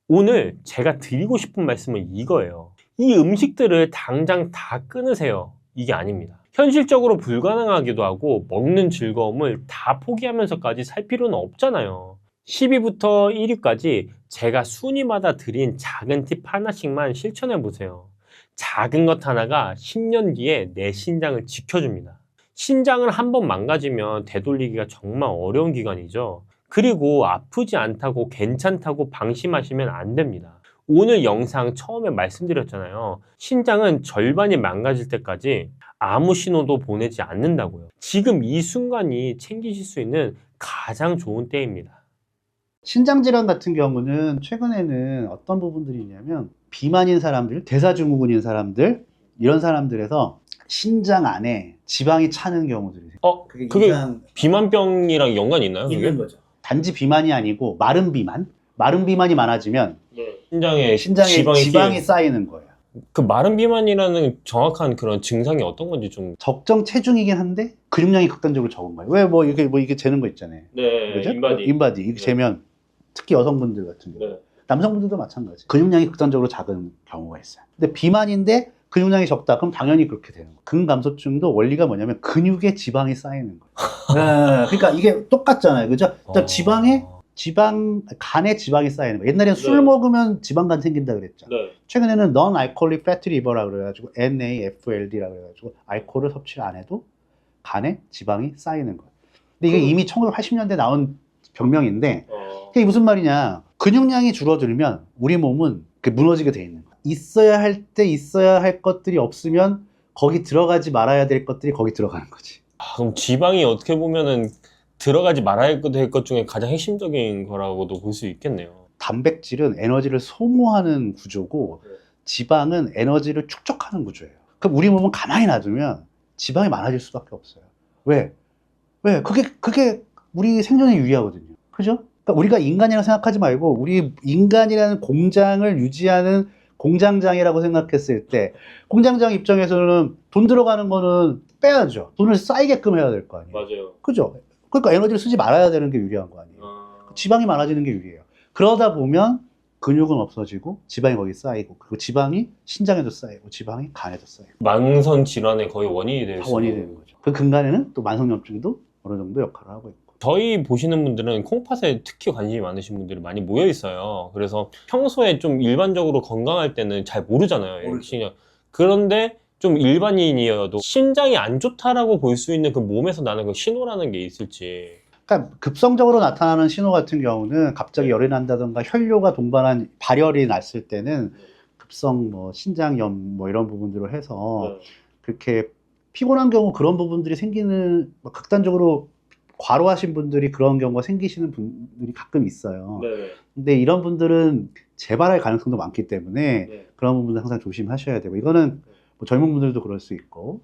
오늘 제가 드리고 싶은 말씀은 이거예요. 이 음식들을 당장 다 끊으세요. 이게 아닙니다. 현실적으로 불가능하기도 하고 먹는 즐거움을 다 포기하면서까지 살 필요는 없잖아요. 10위부터 1위까지 제가 순위마다 드린 작은 팁 하나씩만 실천해보세요. 작은 것 하나가 10년 뒤에 내 신장을 지켜줍니다. 신장을 한번 망가지면 되돌리기가 정말 어려운 기간이죠. 그리고 아프지 않다고 괜찮다고 방심하시면 안 됩니다. 오늘 영상 처음에 말씀드렸잖아요. 신장은 절반이 망가질 때까지 아무 신호도 보내지 않는다고요. 지금 이 순간이 챙기실 수 있는 가장 좋은 때입니다. 신장질환 같은 경우는 최근에는 어떤 부분들이 있냐면 비만인 사람들, 대사증후군인 사람들 이런 사람들에서 신장 안에 지방이 차는 경우들이 있어요. 그게 비만병이랑 연관이 있나요? 있는 거죠. 단지 비만이 아니고 마른 비만. 마른 비만이 많아지면 신장에 지방이 쌓이는 거예요. 그 마른 비만이라는 정확한 그런 증상이 어떤 건지 좀. 적정 체중이긴 한데 근육량이 극단적으로 적은 거예요. 왜 이게 재는 거 있잖아요. 네, 그죠? 인바디. 이렇게 재면 특히 여성분들 같은 경우, 남성분들도 마찬가지. 근육량이 극단적으로 작은 경우가 있어요. 근데 비만인데 근육량이 적다. 그럼 당연히 그렇게 되는 거예요. 근감소증도 원리가 뭐냐면 근육에 지방이 쌓이는 거예요. 그러니까 이게 똑같잖아요. 그죠? 간에 지방이 쌓이는 거예요. 옛날에는 술 먹으면 지방간 생긴다 그랬죠. 최근에는 non-alcoholic fatty liver라고 그래가지고 NAFLD라고 그래가지고 알코올을 섭취를 안 해도 간에 지방이 쌓이는 거예요. 근데 이게 이미 1980년대 나온 병명인데 이게 무슨 말이냐. 근육량이 줄어들면 우리 몸은 무너지게 돼 있는 거예요. 있어야 할 때 있어야 할 것들이 없으면 거기 들어가지 말아야 될 것들이 거기 들어가는 거지. 그럼 지방이 어떻게 보면은 들어가지 말아야 될 것 중에 가장 핵심적인 거라고도 볼 수 있겠네요. 단백질은 에너지를 소모하는 구조고 지방은 에너지를 축적하는 구조예요. 그럼 우리 몸은 가만히 놔두면 지방이 많아질 수밖에 없어요. 왜? 그게 우리 생존에 유리하거든요. 그죠? 그러니까 우리가 인간이라고 생각하지 말고 우리 인간이라는 공장을 유지하는 공장장이라고 생각했을 때 공장장 입장에서는 돈 들어가는 거는 빼야죠. 돈을 쌓이게끔 해야 될 거 아니에요. 맞아요. 그죠? 그러니까 에너지를 쓰지 말아야 되는 게 유리한 거 아니에요. 지방이 많아지는 게 유리해요. 그러다 보면 근육은 없어지고 지방이 거기 쌓이고 그리고 지방이 신장에도 쌓이고 지방이 간에도 쌓이고 만성 질환의 거의 원인이 될 수 원인이 되는 거죠. 그 근간에는 또 만성염증도 어느 정도 역할을 하고 있고. 저희 보시는 분들은 콩팥에 특히 관심이 많으신 분들이 많이 모여 있어요. 그래서 평소에 좀 일반적으로 건강할 때는 잘 모르잖아요. 그런데 좀 일반인이어도 심장이 안 좋다라고 볼 수 있는 그 몸에서 나는 그 신호라는 게 있을지. 그러니까 급성적으로 나타나는 신호 같은 경우는 갑자기 열이 난다던가 혈뇨가 동반한 발열이 났을 때는 급성 신장염 이런 부분들로 해서 그렇게 피곤한 경우 그런 부분들이 생기는 극단적으로 과로하신 분들이 그런 경우가 생기시는 분들이 가끔 있어요. 근데 이런 분들은 재발할 가능성도 많기 때문에 그런 부분들 항상 조심하셔야 되고 이거는 젊은 분들도 그럴 수 있고.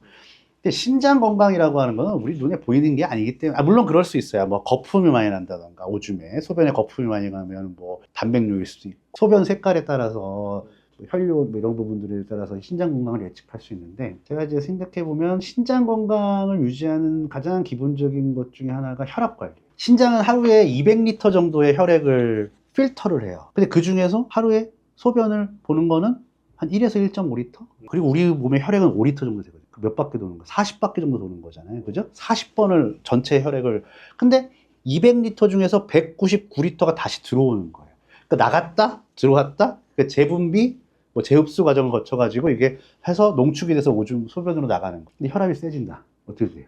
근데 신장 건강이라고 하는 거는 우리 눈에 보이는 게 아니기 때문에 물론 그럴 수 있어요. 거품이 많이 난다던가 오줌에 소변에 거품이 많이 가면 단백뇨일 수도 있고 소변 색깔에 따라서 혈뇨 이런 부분들에 따라서 신장 건강을 예측할 수 있는데 제가 이제 생각해 보면 신장 건강을 유지하는 가장 기본적인 것 중에 하나가 혈압 관리. 신장은 하루에 200리터 정도의 혈액을 필터를 해요. 근데 그 중에서 하루에 소변을 보는 거는 한 1에서 1.5리터? 그리고 우리 몸의 혈액은 5리터 정도 되거든요. 몇 바퀴 도는 거? 40바퀴 정도 도는 거잖아요. 그죠? 40번을 전체 혈액을. 근데 200리터 중에서 199리터가 다시 들어오는 거예요. 그러니까 나갔다, 들어왔다, 그러니까 재분비, 재흡수 과정을 거쳐가지고 이게 해서 농축이 돼서 오줌, 소변으로 나가는 거예요. 근데 혈압이 세진다. 어떻게 돼요?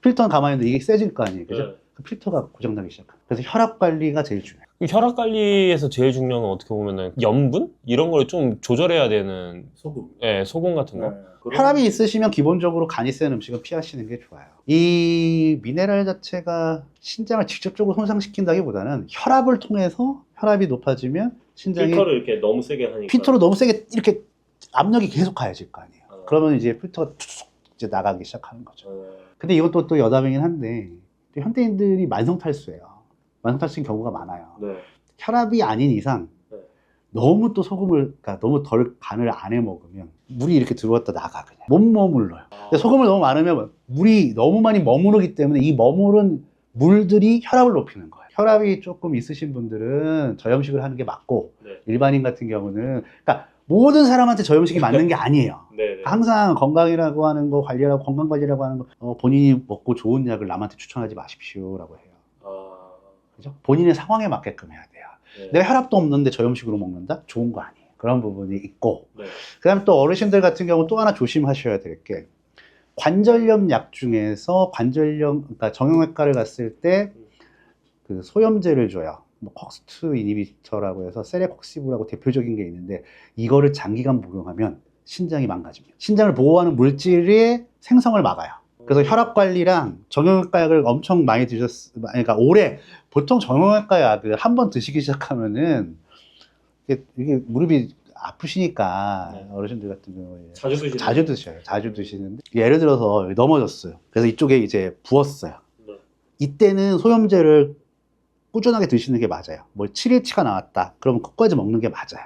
필터는 가만히 있는데 이게 세질 거 아니에요. 그죠? 그 필터가 고장나기 시작합니다. 그래서 혈압 관리가 제일 중요해요. 혈압 관리에서 제일 중요한 건 어떻게 보면은 염분? 이런 걸 좀 조절해야 되는 소금. 네, 소금 같은 거. 혈압이 있으시면 기본적으로 간이 센 음식은 피하시는 게 좋아요. 이 미네랄 자체가 신장을 직접적으로 손상시킨다기보다는 혈압을 통해서 혈압이 높아지면 신장이 필터를 이렇게 너무 세게 하니까 필터로 너무 세게 이렇게 압력이 계속 가해질 거 아니에요. 그러면 이제 필터가 툭 이제 나가기 시작하는 거죠. 근데 이것도 또 여담이긴 한데 현대인들이 만성 탈수예요. 만성 탈수인 경우가 많아요. 네. 혈압이 아닌 이상 네. 너무 또 소금을 그러니까 너무 덜 간을 안 해 먹으면 물이 이렇게 들어왔다 나가 그냥 못 머물러요. 근데 소금을 너무 많으면 물이 너무 많이 머무르기 때문에 이 머무른 물들이 혈압을 높이는 거예요. 혈압이 조금 있으신 분들은 저염식을 하는 게 맞고 네. 일반인 같은 경우는 그러니까 모든 사람한테 저염식이 맞는 게 아니에요. 네. 항상 건강이라고 하는 거 관리라고 건강 관리라고 하는 거 본인이 먹고 좋은 약을 남한테 추천하지 마십시오라고 해요. 그죠? 본인의 상황에 맞게끔 해야 돼요. 네. 내가 혈압도 없는데 저염식으로 먹는다? 좋은 거 아니에요. 그런 부분이 있고 네. 그 다음에 또 어르신들 같은 경우 또 하나 조심하셔야 될 게 관절염 약 중에서 그러니까 정형외과를 갔을 때 그 소염제를 줘요. 뭐 콕스2 이니비터라고 해서 세레콕시브라고 대표적인 게 있는데 이거를 장기간 복용하면 신장이 망가집니다. 신장을 보호하는 물질의 생성을 막아요. 그래서 혈압 관리랑 정형외과 약을 엄청 많이 그러니까 올해 보통 정형외과 약을 한 번 드시기 시작하면은 이게 무릎이 아프시니까 네. 어르신들 같은 경우에 자주 드시는 자주 드시는데 예를 들어서 넘어졌어요. 그래서 이쪽에 이제 부었어요. 네. 이때는 소염제를 꾸준하게 드시는 게 맞아요. 뭐 7일치가 나왔다. 그러면 끝까지 먹는 게 맞아요.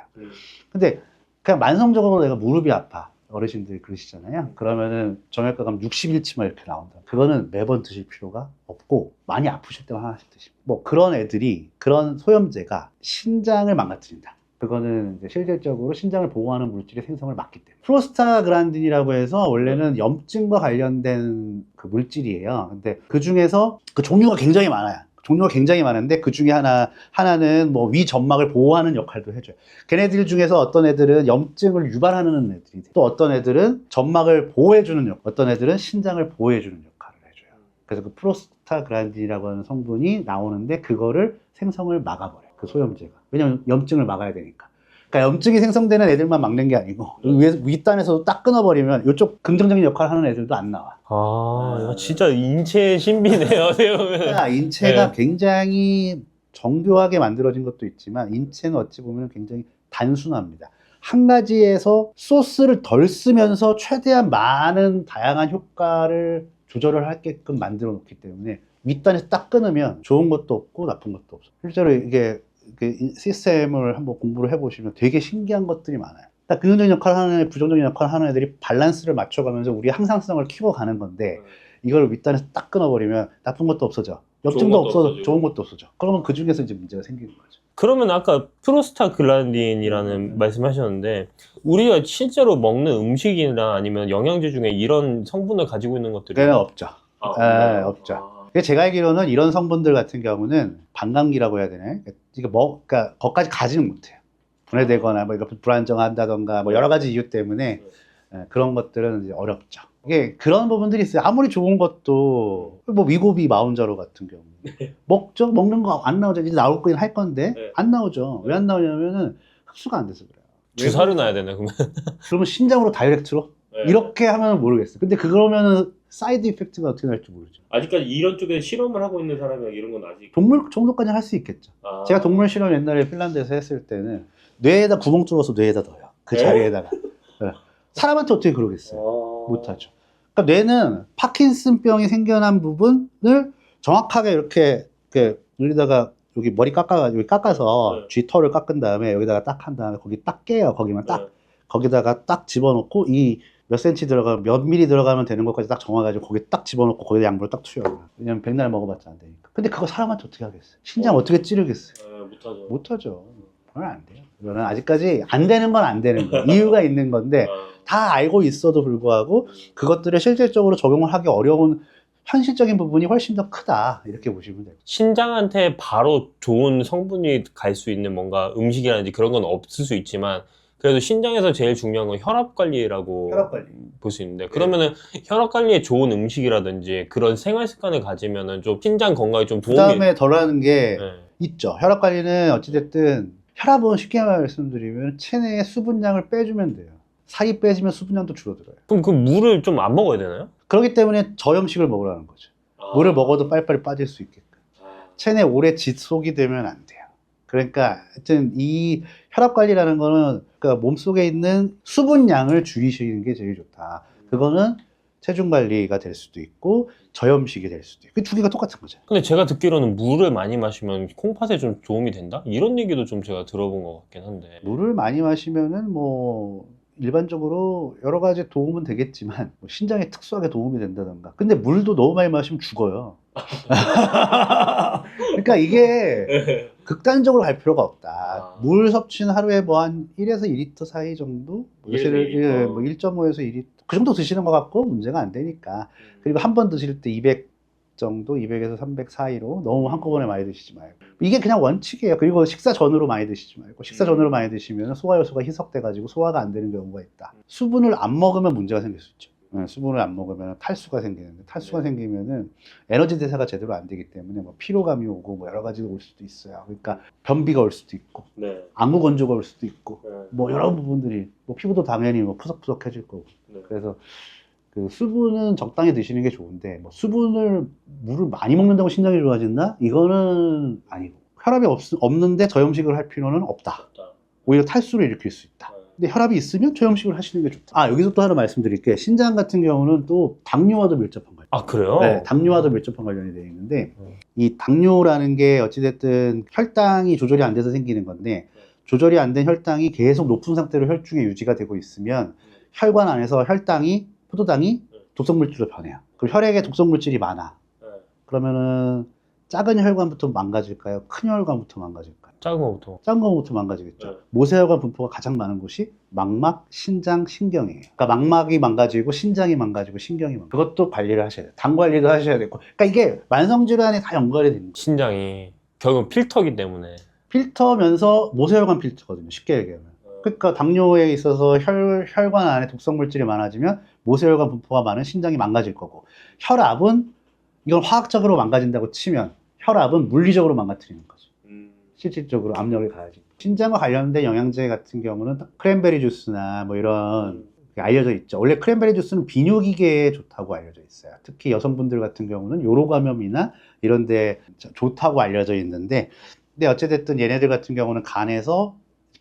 근데 그냥 만성적으로 내가 무릎이 아파. 어르신들이 그러시잖아요. 그러면은 정형외과 가면 60일치만 이렇게 나온다. 그거는 매번 드실 필요가 없고 많이 아프실 때만 하나씩 드시고 뭐 그런 애들이 그런 소염제가 신장을 망가뜨린다. 그거는 이제 실질적으로 신장을 보호하는 물질의 생성을 막기 때문에 프로스타그란딘이라고 해서 원래는 염증과 관련된 그 물질이에요. 근데 그 중에서 그 종류가 굉장히 많아요. 종류가 굉장히 많은데 그 중에 하나는 뭐 위 점막을 보호하는 역할도 해줘요. 걔네들 중에서 어떤 애들은 염증을 유발하는 애들이 또 어떤 애들은 점막을 보호해주는 역할, 어떤 애들은 신장을 보호해주는 역할을 해줘요. 그래서 그 프로스타그란딘이라고 하는 성분이 나오는데 그거를 생성을 막아버려요. 그 소염제가. 왜냐면 염증을 막아야 되니까. 그러니까 염증이 생성되는 애들만 막는 게 아니고 윗단에서도 딱 끊어버리면 이쪽 긍정적인 역할을 하는 애들도 안 나와. 이거 진짜 인체의 신비네요. 어떻게 보면. 그러니까 인체가 네. 굉장히 정교하게 만들어진 것도 있지만 인체는 어찌 보면 굉장히 단순합니다. 한 가지에서 소스를 덜 쓰면서 최대한 많은 다양한 효과를 조절을 하게끔 만들어 놓기 때문에 윗단에서 딱 끊으면 좋은 것도 없고 나쁜 것도 없어. 실제로 이게 그 시스템을 한번 공부를 해보시면 되게 신기한 것들이 많아요. 딱 긍정적인 역할을 하는 애, 부정적인 역할을 하는 애들이 밸런스를 맞춰가면서 우리의 항상성을 키워가는 건데 이걸 윗단에서 딱 끊어버리면 나쁜 것도 없어져. 염증도 없어져. 좋은 것도 없어져. 그러면 그 중에서 이제 문제가 생기는 거죠. 그러면 아까 프로스타글란딘이라는 말씀하셨는데 우리가 실제로 먹는 음식이나 아니면 영양제 중에 이런 성분을 가지고 있는 것들이 그게는 없죠. 없죠. 제가 알기로는 이런 성분들 같은 경우는 반감기라고 해야 되나? 그러니까 거기까지 가지는 못해요. 분해되거나 뭐 이거 불안정한다던가 뭐 여러 가지 이유 때문에 그런 것들은 이제 어렵죠. 이게 그런 부분들이 있어요. 아무리 좋은 것도 뭐 위고비 마운자로 같은 경우 먹죠. 먹는 거 안 나오죠. 이제 나올 거긴 할 건데 안 나오죠. 왜 안 나오냐면은 흡수가 안 돼서 그래요. 주사를 놔야 되나 그러면? 그러면 신장으로 다이렉트로 이렇게 하면 모르겠어요. 근데 그러면은 사이드 이펙트가 어떻게 날지 모르죠. 아직까지 이런 쪽에 실험을 하고 있는 사람이 이런 건 아직 동물 정도까지 할 수 있겠죠. 제가 동물 실험 옛날에 핀란드에서 했을 때는 뇌에다 구멍 뚫어서 뇌에다 넣어요. 그 자리에다가. 사람한테 어떻게 그러겠어요? 못하죠. 그러니까 뇌는 파킨슨병이 생겨난 부분을 정확하게 이렇게 여기다가 여기 머리 여기 깎아서 쥐털을 깎은 다음에 여기다가 딱 한 다음에 거기 딱 깨요. 거기만 딱 거기다가 딱 집어넣고 이 몇 센치 몇 미리 들어가면 되는 것까지 딱 정해가지고 거기 딱 집어넣고 거기다 양분을 딱 투여해요. 왜냐면 백날 먹어봤자 안 되니까. 근데 그거 사람한테 어떻게 하겠어요? 신장 어떻게 찌르겠어요? 못하죠. 못하죠. 그건 안 돼요. 이거는 아직까지 안 되는 건 안 되는 거예요. 이유가 있는 건데 다 알고 있어도 불구하고 그것들을 실질적으로 적용을 하기 어려운 현실적인 부분이 훨씬 더 크다. 이렇게 보시면 돼요. 신장한테 바로 좋은 성분이 갈 수 있는 뭔가 음식이라든지 그런 건 없을 수 있지만 그래도 신장에서 제일 중요한 건 혈압 관리라고 볼 수 있는데 그러면은 혈압 관리에 좋은 음식이라든지 그런 생활 습관을 가지면은 좀 신장 건강에 좀 도움이 부담에 덜하는 게 있죠. 혈압 관리는 어찌됐든 혈압은 쉽게 말씀드리면 체내의 수분량을 빼주면 돼요. 살이 빼지면 수분량도 줄어들어요. 그럼 그 물을 좀 안 먹어야 되나요? 그렇기 때문에 저염식을 먹으라는 거죠. 물을 먹어도 빨리빨리 빠질 수 있게끔. 체내 오래 지속이 되면 안 돼요. 그러니까 하여튼 이 혈압 관리라는 거는 그러니까 몸속에 있는 수분량을 줄이시는 게 제일 좋다. 그거는 체중 관리가 될 수도 있고 저염식이 될 수도 있고 그 두 개가 똑같은 거죠. 근데 제가 듣기로는 물을 많이 마시면 콩팥에 좀 도움이 된다? 이런 얘기도 좀 제가 들어본 것 같긴 한데. 물을 많이 마시면은 뭐 일반적으로 여러 가지 도움은 되겠지만 뭐 신장에 특수하게 도움이 된다던가. 근데 물도 너무 많이 마시면 죽어요. 그러니까 이게 극단적으로 갈 필요가 없다. 아. 물 섭취는 하루에 뭐 한 1에서 2리터 사이 정도? 뭐 1에서 2리터. 뭐 1.5에서 2리터. 그 정도 드시는 것 같고 문제가 안 되니까. 그리고 한 번 드실 때 200 정도, 200에서 300 사이로 너무 한꺼번에 많이 드시지 말고. 이게 그냥 원칙이에요. 그리고 식사 전으로 많이 드시지 말고. 식사 전으로 많이 드시면 소화효소가 희석돼가지고 소화가 안 되는 경우가 있다. 수분을 안 먹으면 문제가 생길 수 있죠. 수분을 안 먹으면 탈수가 생기는데 탈수가 생기면은 에너지 대사가 제대로 안 되기 때문에 뭐 피로감이 오고 뭐 여러 가지가 올 수도 있어요. 그러니까 변비가 올 수도 있고 네. 안구 건조가 올 수도 있고 네. 뭐 여러 부분들이 뭐 피부도 당연히 뭐 푸석푸석해질 거고. 네. 그래서 그 수분은 적당히 드시는 게 좋은데 뭐 수분을 물을 많이 먹는다고 신장이 좋아진다? 이거는 아니고 혈압이 없는데 저염식을 할 필요는 없다. 맞다. 오히려 탈수를 일으킬 수 있다. 근데 혈압이 있으면 저염식을 하시는 게 좋다. 아 여기서 또 하나 말씀드릴게. 신장 같은 경우는 또 당뇨와도 밀접한 거예요. 아, 그래요? 네, 당뇨와도 밀접한 관련이 되어 있는데 이 당뇨라는 게 어찌됐든 혈당이 조절이 안 돼서 생기는 건데 조절이 안 된 혈당이 계속 높은 상태로 혈중에 유지가 되고 있으면 혈관 안에서 포도당이 독성물질로 변해요. 그리고 혈액에 독성물질이 많아. 네. 그러면은 작은 혈관부터 망가질까요? 큰 혈관부터 망가질까요? 작은 거부터. 작은 거부터 망가지겠죠. 네. 모세혈관 분포가 가장 많은 곳이 망막, 신장, 신경이에요. 그러니까 망막이 망가지고 신장이 망가지고 신경이 망가지고 그것도 관리를 하셔야 돼요. 당 관리도 하셔야 되고. 그러니까 이게 만성질환이 다 연관이 됩니다. 신장이 결국은 필터기 때문에. 필터면서 모세혈관 필터거든요. 쉽게 얘기하면. 그러니까 당뇨에 있어서 혈관 안에 독성물질이 많아지면 모세혈관 분포가 많은 신장이 망가질 거고 혈압은 이건 화학적으로 망가진다고 치면 혈압은 물리적으로 망가뜨리는 거죠. 실질적으로 압력을 가해지고 신장과 관련된 영양제 같은 경우는 크랜베리 주스나 뭐 이런 게 알려져 있죠. 원래 크랜베리 주스는 비뇨기계에 좋다고 알려져 있어요. 특히 여성분들 같은 경우는 요로 감염이나 이런 데 좋다고 알려져 있는데 근데 어찌됐든 얘네들 같은 경우는 간에서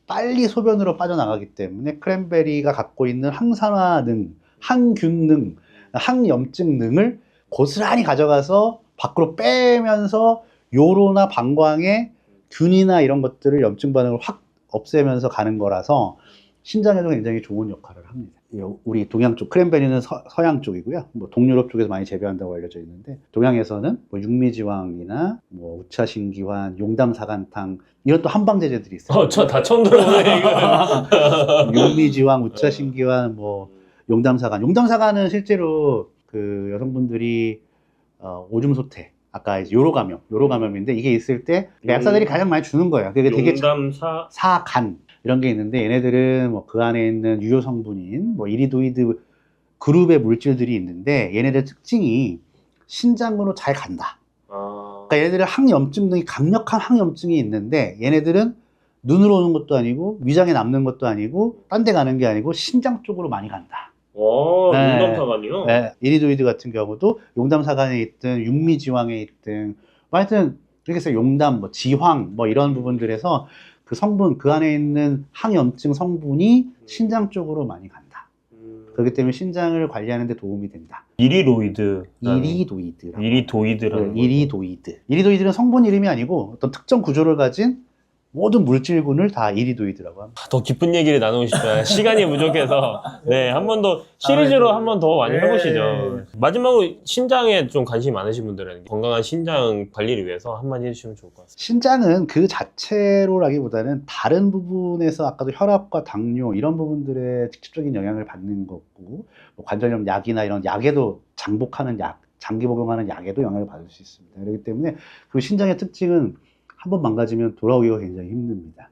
빨리 소변으로 빠져나가기 때문에 크랜베리가 갖고 있는 항산화능, 항균능, 항염증능을 고스란히 가져가서 밖으로 빼면서 요로나 방광에 균이나 이런 것들을 염증 반응을 확 없애면서 가는 거라서 신장에도 굉장히 좋은 역할을 합니다. 우리 동양 쪽, 크랜베리는 서양 쪽이고요. 뭐 동유럽 쪽에서 많이 재배한다고 알려져 있는데 동양에서는 뭐 육미지왕이나 뭐 우차신기환, 용담사간탕 이런 또 한방제제들이 있어요. 저 다 처음 들어보네, 이거. 육미지왕, 우차신기환, 뭐 용담사간. 실제로 그 여성분들이 오줌 소태, 아까 이제 요로 감염인데 이게 있을 때 약사들이 가장 많이 주는 거예요. 그게 되게 용담사 사간 이런 게 있는데 얘네들은 뭐 그 안에 있는 유효 성분인 뭐 이리도이드 그룹의 물질들이 있는데 얘네들 특징이 신장으로 잘 간다. 그러니까 얘네들은 항염증 강력한 항염증이 있는데 얘네들은 눈으로 오는 것도 아니고 위장에 남는 것도 아니고 딴 데 가는 게 아니고 신장 쪽으로 많이 간다. 와, 네. 용담사관이요? 네, 이리도이드 같은 경우도 용담사간에 있든 육미지황에 있든 뭐 하여튼 이렇게 해서 용담, 뭐 지황 뭐 이런 부분들에서 그 성분 그 안에 있는 항염증 성분이 신장 쪽으로 많이 간다. 그렇기 때문에 신장을 관리하는 데 도움이 된다. 이리로이드. 이리도이드라고. 이리도이드라는 네, 이리도이드. 이리도이드는 성분 이름이 아니고 어떤 특정 구조를 가진 모든 물질군을 다 이리도이드라고 합니다. 더 깊은 얘기를 나누고 싶어요. 시간이 부족해서. 네, 한 번 더 시리즈로 한 번 더 많이 네. 해보시죠. 마지막으로 신장에 좀 관심이 많으신 분들은 건강한 신장 관리를 위해서 한마디 해주시면 좋을 것 같습니다. 신장은 그 자체로라기보다는 다른 부분에서 아까도 혈압과 당뇨 이런 부분들의 직접적인 영향을 받는 거고 뭐 관절염 약이나 이런 약에도 장복하는 약, 장기 복용하는 약에도 영향을 받을 수 있습니다. 그렇기 때문에 그 신장의 특징은 한 번 망가지면 돌아오기가 굉장히 힘듭니다.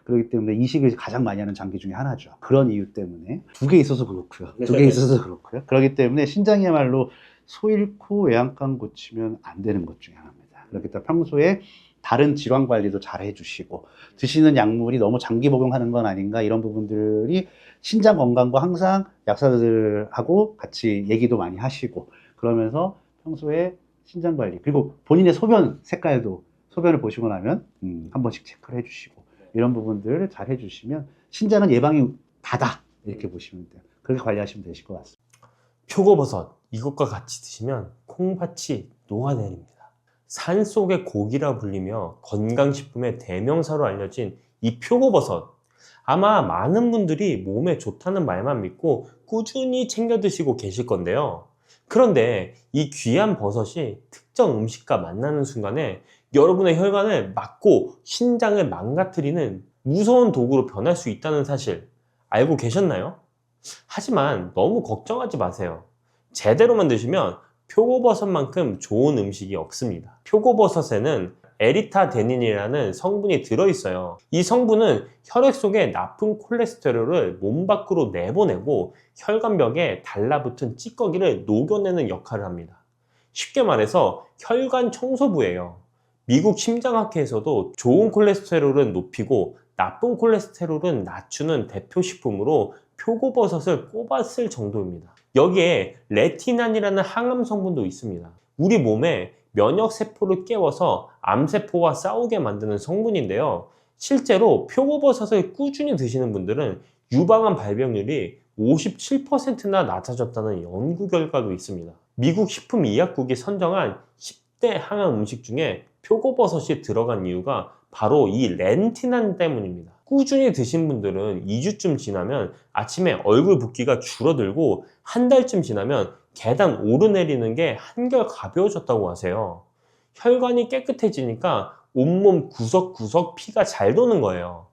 그렇기 때문에 이식을 가장 많이 하는 장기 중에 하나죠. 그런 이유 때문에 두 개 있어서 그렇고요. 두 개 있어서 그렇고요. 그렇기 때문에 신장이야말로 소 잃고 외양간 고치면 안 되는 것 중에 하나입니다. 그렇기 때문에 평소에 다른 질환 관리도 잘 해주시고 드시는 약물이 너무 장기 복용하는 건 아닌가 이런 부분들이 신장 건강과 항상 약사들하고 같이 얘기도 많이 하시고 그러면서 평소에 신장 관리 그리고 본인의 소변 색깔도 소변을 보시고 나면 한 번씩 체크를 해주시고 이런 부분들을 잘 해주시면 신장은 예방이 다다 이렇게 보시면 돼요. 그렇게 관리하시면 되실 것 같습니다. 표고버섯 이것과 같이 드시면 콩팥이 녹아내립니다. 산속의 고기라 불리며 건강식품의 대명사로 알려진 이 표고버섯, 아마 많은 분들이 몸에 좋다는 말만 믿고 꾸준히 챙겨 드시고 계실 건데요. 그런데 이 귀한 버섯이 특정 음식과 만나는 순간에 여러분의 혈관을 막고 신장을 망가뜨리는 무서운 도구로 변할 수 있다는 사실 알고 계셨나요? 하지만 너무 걱정하지 마세요. 제대로만 드시면 표고버섯만큼 좋은 음식이 없습니다. 표고버섯에는 에리타데닌이라는 성분이 들어있어요. 이 성분은 혈액 속의 나쁜 콜레스테롤을 몸 밖으로 내보내고 혈관벽에 달라붙은 찌꺼기를 녹여내는 역할을 합니다. 쉽게 말해서 혈관 청소부예요. 미국 심장학회에서도 좋은 콜레스테롤은 높이고 나쁜 콜레스테롤은 낮추는 대표 식품으로 표고버섯을 꼽았을 정도입니다. 여기에 레티난이라는 항암 성분도 있습니다. 우리 몸에 면역세포를 깨워서 암세포와 싸우게 만드는 성분인데요. 실제로 표고버섯을 꾸준히 드시는 분들은 유방암 발병률이 57%나 낮아졌다는 연구 결과도 있습니다. 미국 식품의약국이 선정한 10대 항암 음식 중에 표고버섯이 들어간 이유가 바로 이 렌티난 때문입니다. 꾸준히 드신 분들은 2주쯤 지나면 아침에 얼굴 붓기가 줄어들고 한 달쯤 지나면 계단 오르내리는 게 한결 가벼워졌다고 하세요. 혈관이 깨끗해지니까 온몸 구석구석 피가 잘 도는 거예요.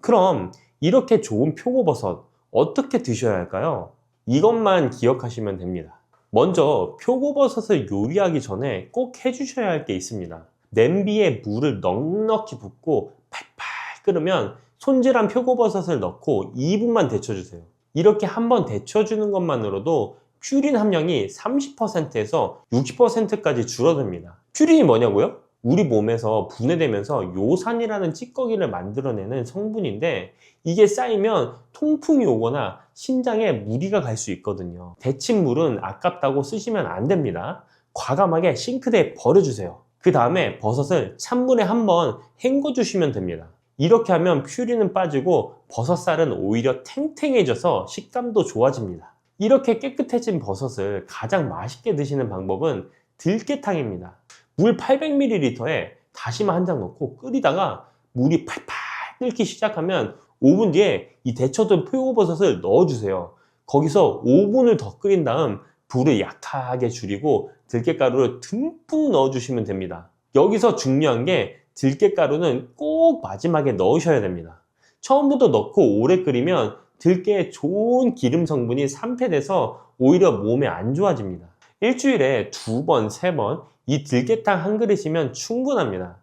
그럼 이렇게 좋은 표고버섯 어떻게 드셔야 할까요? 이것만 기억하시면 됩니다. 먼저 표고버섯을 요리하기 전에 꼭 해주셔야 할 게 있습니다. 냄비에 물을 넉넉히 붓고 팔팔 끓으면 손질한 표고버섯을 넣고 2분만 데쳐주세요. 이렇게 한번 데쳐주는 것만으로도 퓨린 함량이 30%에서 60%까지 줄어듭니다. 퓨린이 뭐냐고요? 우리 몸에서 분해되면서 요산이라는 찌꺼기를 만들어내는 성분인데 이게 쌓이면 통풍이 오거나 신장에 무리가 갈 수 있거든요. 데친 물은 아깝다고 쓰시면 안 됩니다. 과감하게 싱크대에 버려주세요. 그 다음에 버섯을 찬물에 한번 헹궈주시면 됩니다. 이렇게 하면 퓨린은 빠지고 버섯살은 오히려 탱탱해져서 식감도 좋아집니다. 이렇게 깨끗해진 버섯을 가장 맛있게 드시는 방법은 들깨탕입니다. 물 800ml에 다시마 한 장 넣고 끓이다가 물이 팔팔 끓기 시작하면 5분 뒤에 이 데쳐둔 표고버섯을 넣어주세요. 거기서 5분을 더 끓인 다음 불을 약하게 줄이고 들깨가루를 듬뿍 넣어주시면 됩니다. 여기서 중요한 게 들깨가루는 꼭 마지막에 넣으셔야 됩니다. 처음부터 넣고 오래 끓이면 들깨의 좋은 기름 성분이 산패돼서 오히려 몸에 안 좋아집니다. 일주일에 2번, 3번 이 들깨탕 한 그릇이면 충분합니다.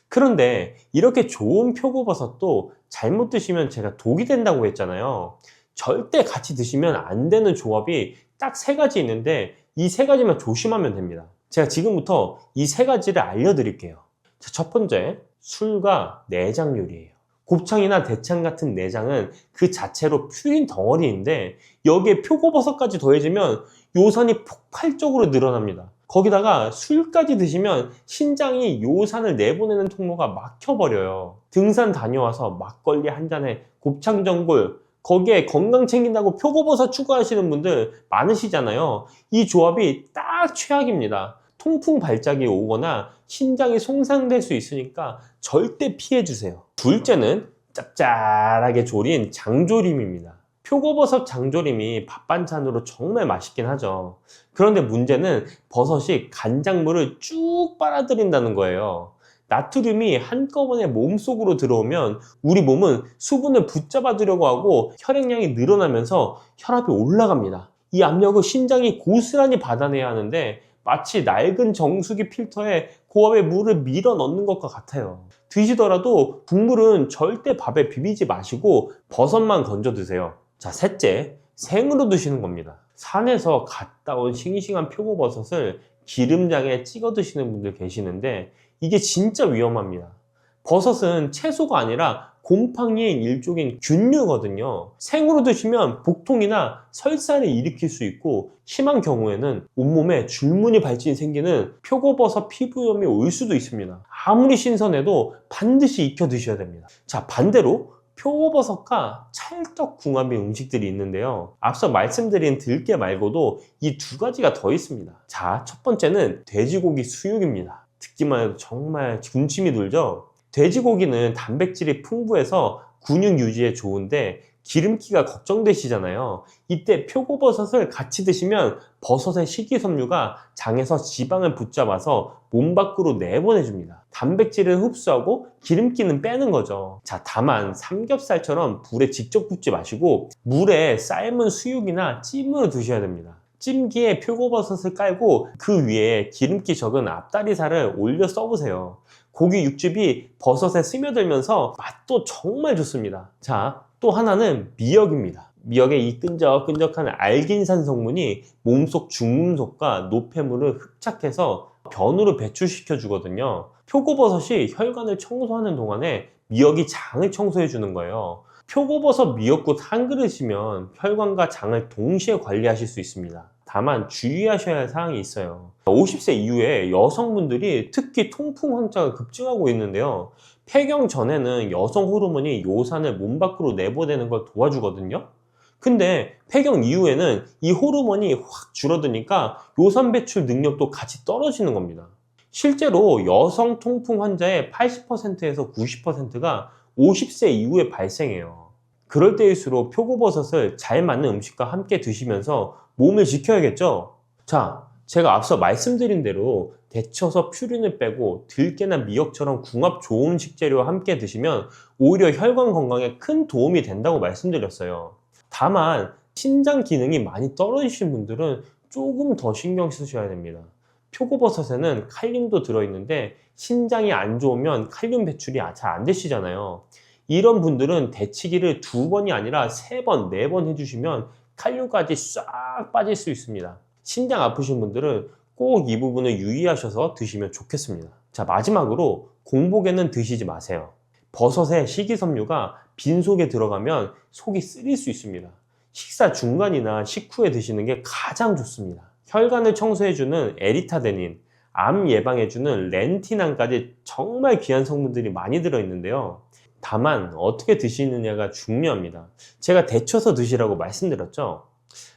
그런데 이렇게 좋은 표고버섯도 잘못 드시면 제가 독이 된다고 했잖아요. 절대 같이 드시면 안 되는 조합이 딱 3가지 있는데 이 3가지만 조심하면 됩니다. 제가 지금부터 이 3가지를 알려드릴게요. 자, 첫 번째, 술과 내장 요리예요. 곱창이나 대창 같은 내장은 그 자체로 퓨린 덩어리인데 여기에 표고버섯까지 더해지면 요산이 폭발적으로 늘어납니다. 거기다가 술까지 드시면 신장이 요산을 내보내는 통로가 막혀버려요. 등산 다녀와서 막걸리 한 잔에 곱창 전골, 거기에 건강 챙긴다고 표고버섯 추가하시는 분들 많으시잖아요. 이 조합이 딱 최악입니다. 통풍 발작이 오거나 신장이 손상될 수 있으니까 절대 피해주세요. 둘째는 짭짤하게 조린 장조림입니다. 표고버섯 장조림이 밥 반찬으로 정말 맛있긴 하죠. 그런데 문제는 버섯이 간장물을 쭉 빨아들인다는 거예요. 나트륨이 한꺼번에 몸속으로 들어오면 우리 몸은 수분을 붙잡아 두려고 하고 혈액량이 늘어나면서 혈압이 올라갑니다. 이 압력을 신장이 고스란히 받아내야 하는데 마치 낡은 정수기 필터에 고압의 물을 밀어 넣는 것과 같아요. 드시더라도 국물은 절대 밥에 비비지 마시고 버섯만 건져 드세요. 자, 셋째, 생으로 드시는 겁니다. 산에서 갓 따온 싱싱한 표고버섯을 기름장에 찍어 드시는 분들 계시는데 이게 진짜 위험합니다. 버섯은 채소가 아니라 곰팡이의 일종인 균류거든요. 생으로 드시면 복통이나 설사를 일으킬 수 있고 심한 경우에는 온몸에 줄무늬 발진이 생기는 표고버섯 피부염이 올 수도 있습니다. 아무리 신선해도 반드시 익혀 드셔야 됩니다. 자, 반대로 표고버섯과 찰떡궁합의 음식들이 있는데요. 앞서 말씀드린 들깨 말고도 이 두 가지가 더 있습니다. 자, 첫 번째는 돼지고기 수육입니다. 듣기만 해도 정말 군침이 돌죠? 돼지고기는 단백질이 풍부해서 근육 유지에 좋은데 기름기가 걱정되시잖아요. 이때 표고버섯을 같이 드시면 버섯의 식이섬유가 장에서 지방을 붙잡아서 몸 밖으로 내보내줍니다. 단백질을 흡수하고 기름기는 빼는 거죠. 자, 다만 삼겹살처럼 불에 직접 굽지 마시고 물에 삶은 수육이나 찜으로 드셔야 됩니다. 찜기에 표고버섯을 깔고 그 위에 기름기 적은 앞다리살을 올려 써보세요. 고기 육즙이 버섯에 스며들면서 맛도 정말 좋습니다. 자, 또 하나는 미역입니다. 미역의 이 끈적끈적한 알긴산 성분이 몸속 중금속과 노폐물을 흡착해서 변으로 배출시켜 주거든요. 표고버섯이 혈관을 청소하는 동안에 미역이 장을 청소해 주는 거예요. 표고버섯 미역국 한 그릇이면 혈관과 장을 동시에 관리하실 수 있습니다. 다만 주의하셔야 할 사항이 있어요. 50세 이후에 여성분들이 특히 통풍 환자가 급증하고 있는데요. 폐경 전에는 여성 호르몬이 요산을 몸 밖으로 내보내는 걸 도와주거든요. 근데 폐경 이후에는 이 호르몬이 확 줄어드니까 요산 배출 능력도 같이 떨어지는 겁니다. 실제로 여성 통풍 환자의 80%에서 90%가 50세 이후에 발생해요. 그럴 때일수록 표고버섯을 잘 맞는 음식과 함께 드시면서 몸을 지켜야겠죠? 자, 제가 앞서 말씀드린 대로 데쳐서 퓨린을 빼고 들깨나 미역처럼 궁합 좋은 식재료와 함께 드시면 오히려 혈관 건강에 큰 도움이 된다고 말씀드렸어요. 다만 신장 기능이 많이 떨어지신 분들은 조금 더 신경 쓰셔야 됩니다. 표고버섯에는 칼륨도 들어있는데 신장이 안 좋으면 칼륨 배출이 잘 안 되시잖아요. 이런 분들은 데치기를 2번이 아니라 3번, 4번 해주시면 칼륨까지 싹 빠질 수 있습니다. 신장 아프신 분들은 꼭 이 부분을 유의하셔서 드시면 좋겠습니다. 자, 마지막으로 공복에는 드시지 마세요. 버섯의 식이섬유가 빈속에 들어가면 속이 쓰릴 수 있습니다. 식사 중간이나 식후에 드시는 게 가장 좋습니다. 혈관을 청소해주는 에리타데닌, 암 예방해주는 렌티난까지 정말 귀한 성분들이 많이 들어있는데요. 다만 어떻게 드시느냐가 중요합니다. 제가 데쳐서 드시라고 말씀드렸죠.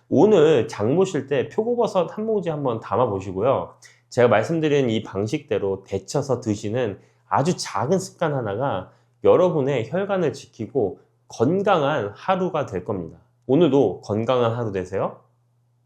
오늘 장 보실 때 표고버섯 한 봉지 한번 담아 보시고요. 제가 말씀드린 이 방식대로 데쳐서 드시는 아주 작은 습관 하나가 여러분의 혈관을 지키고 건강한 하루가 될 겁니다. 오늘도 건강한 하루 되세요.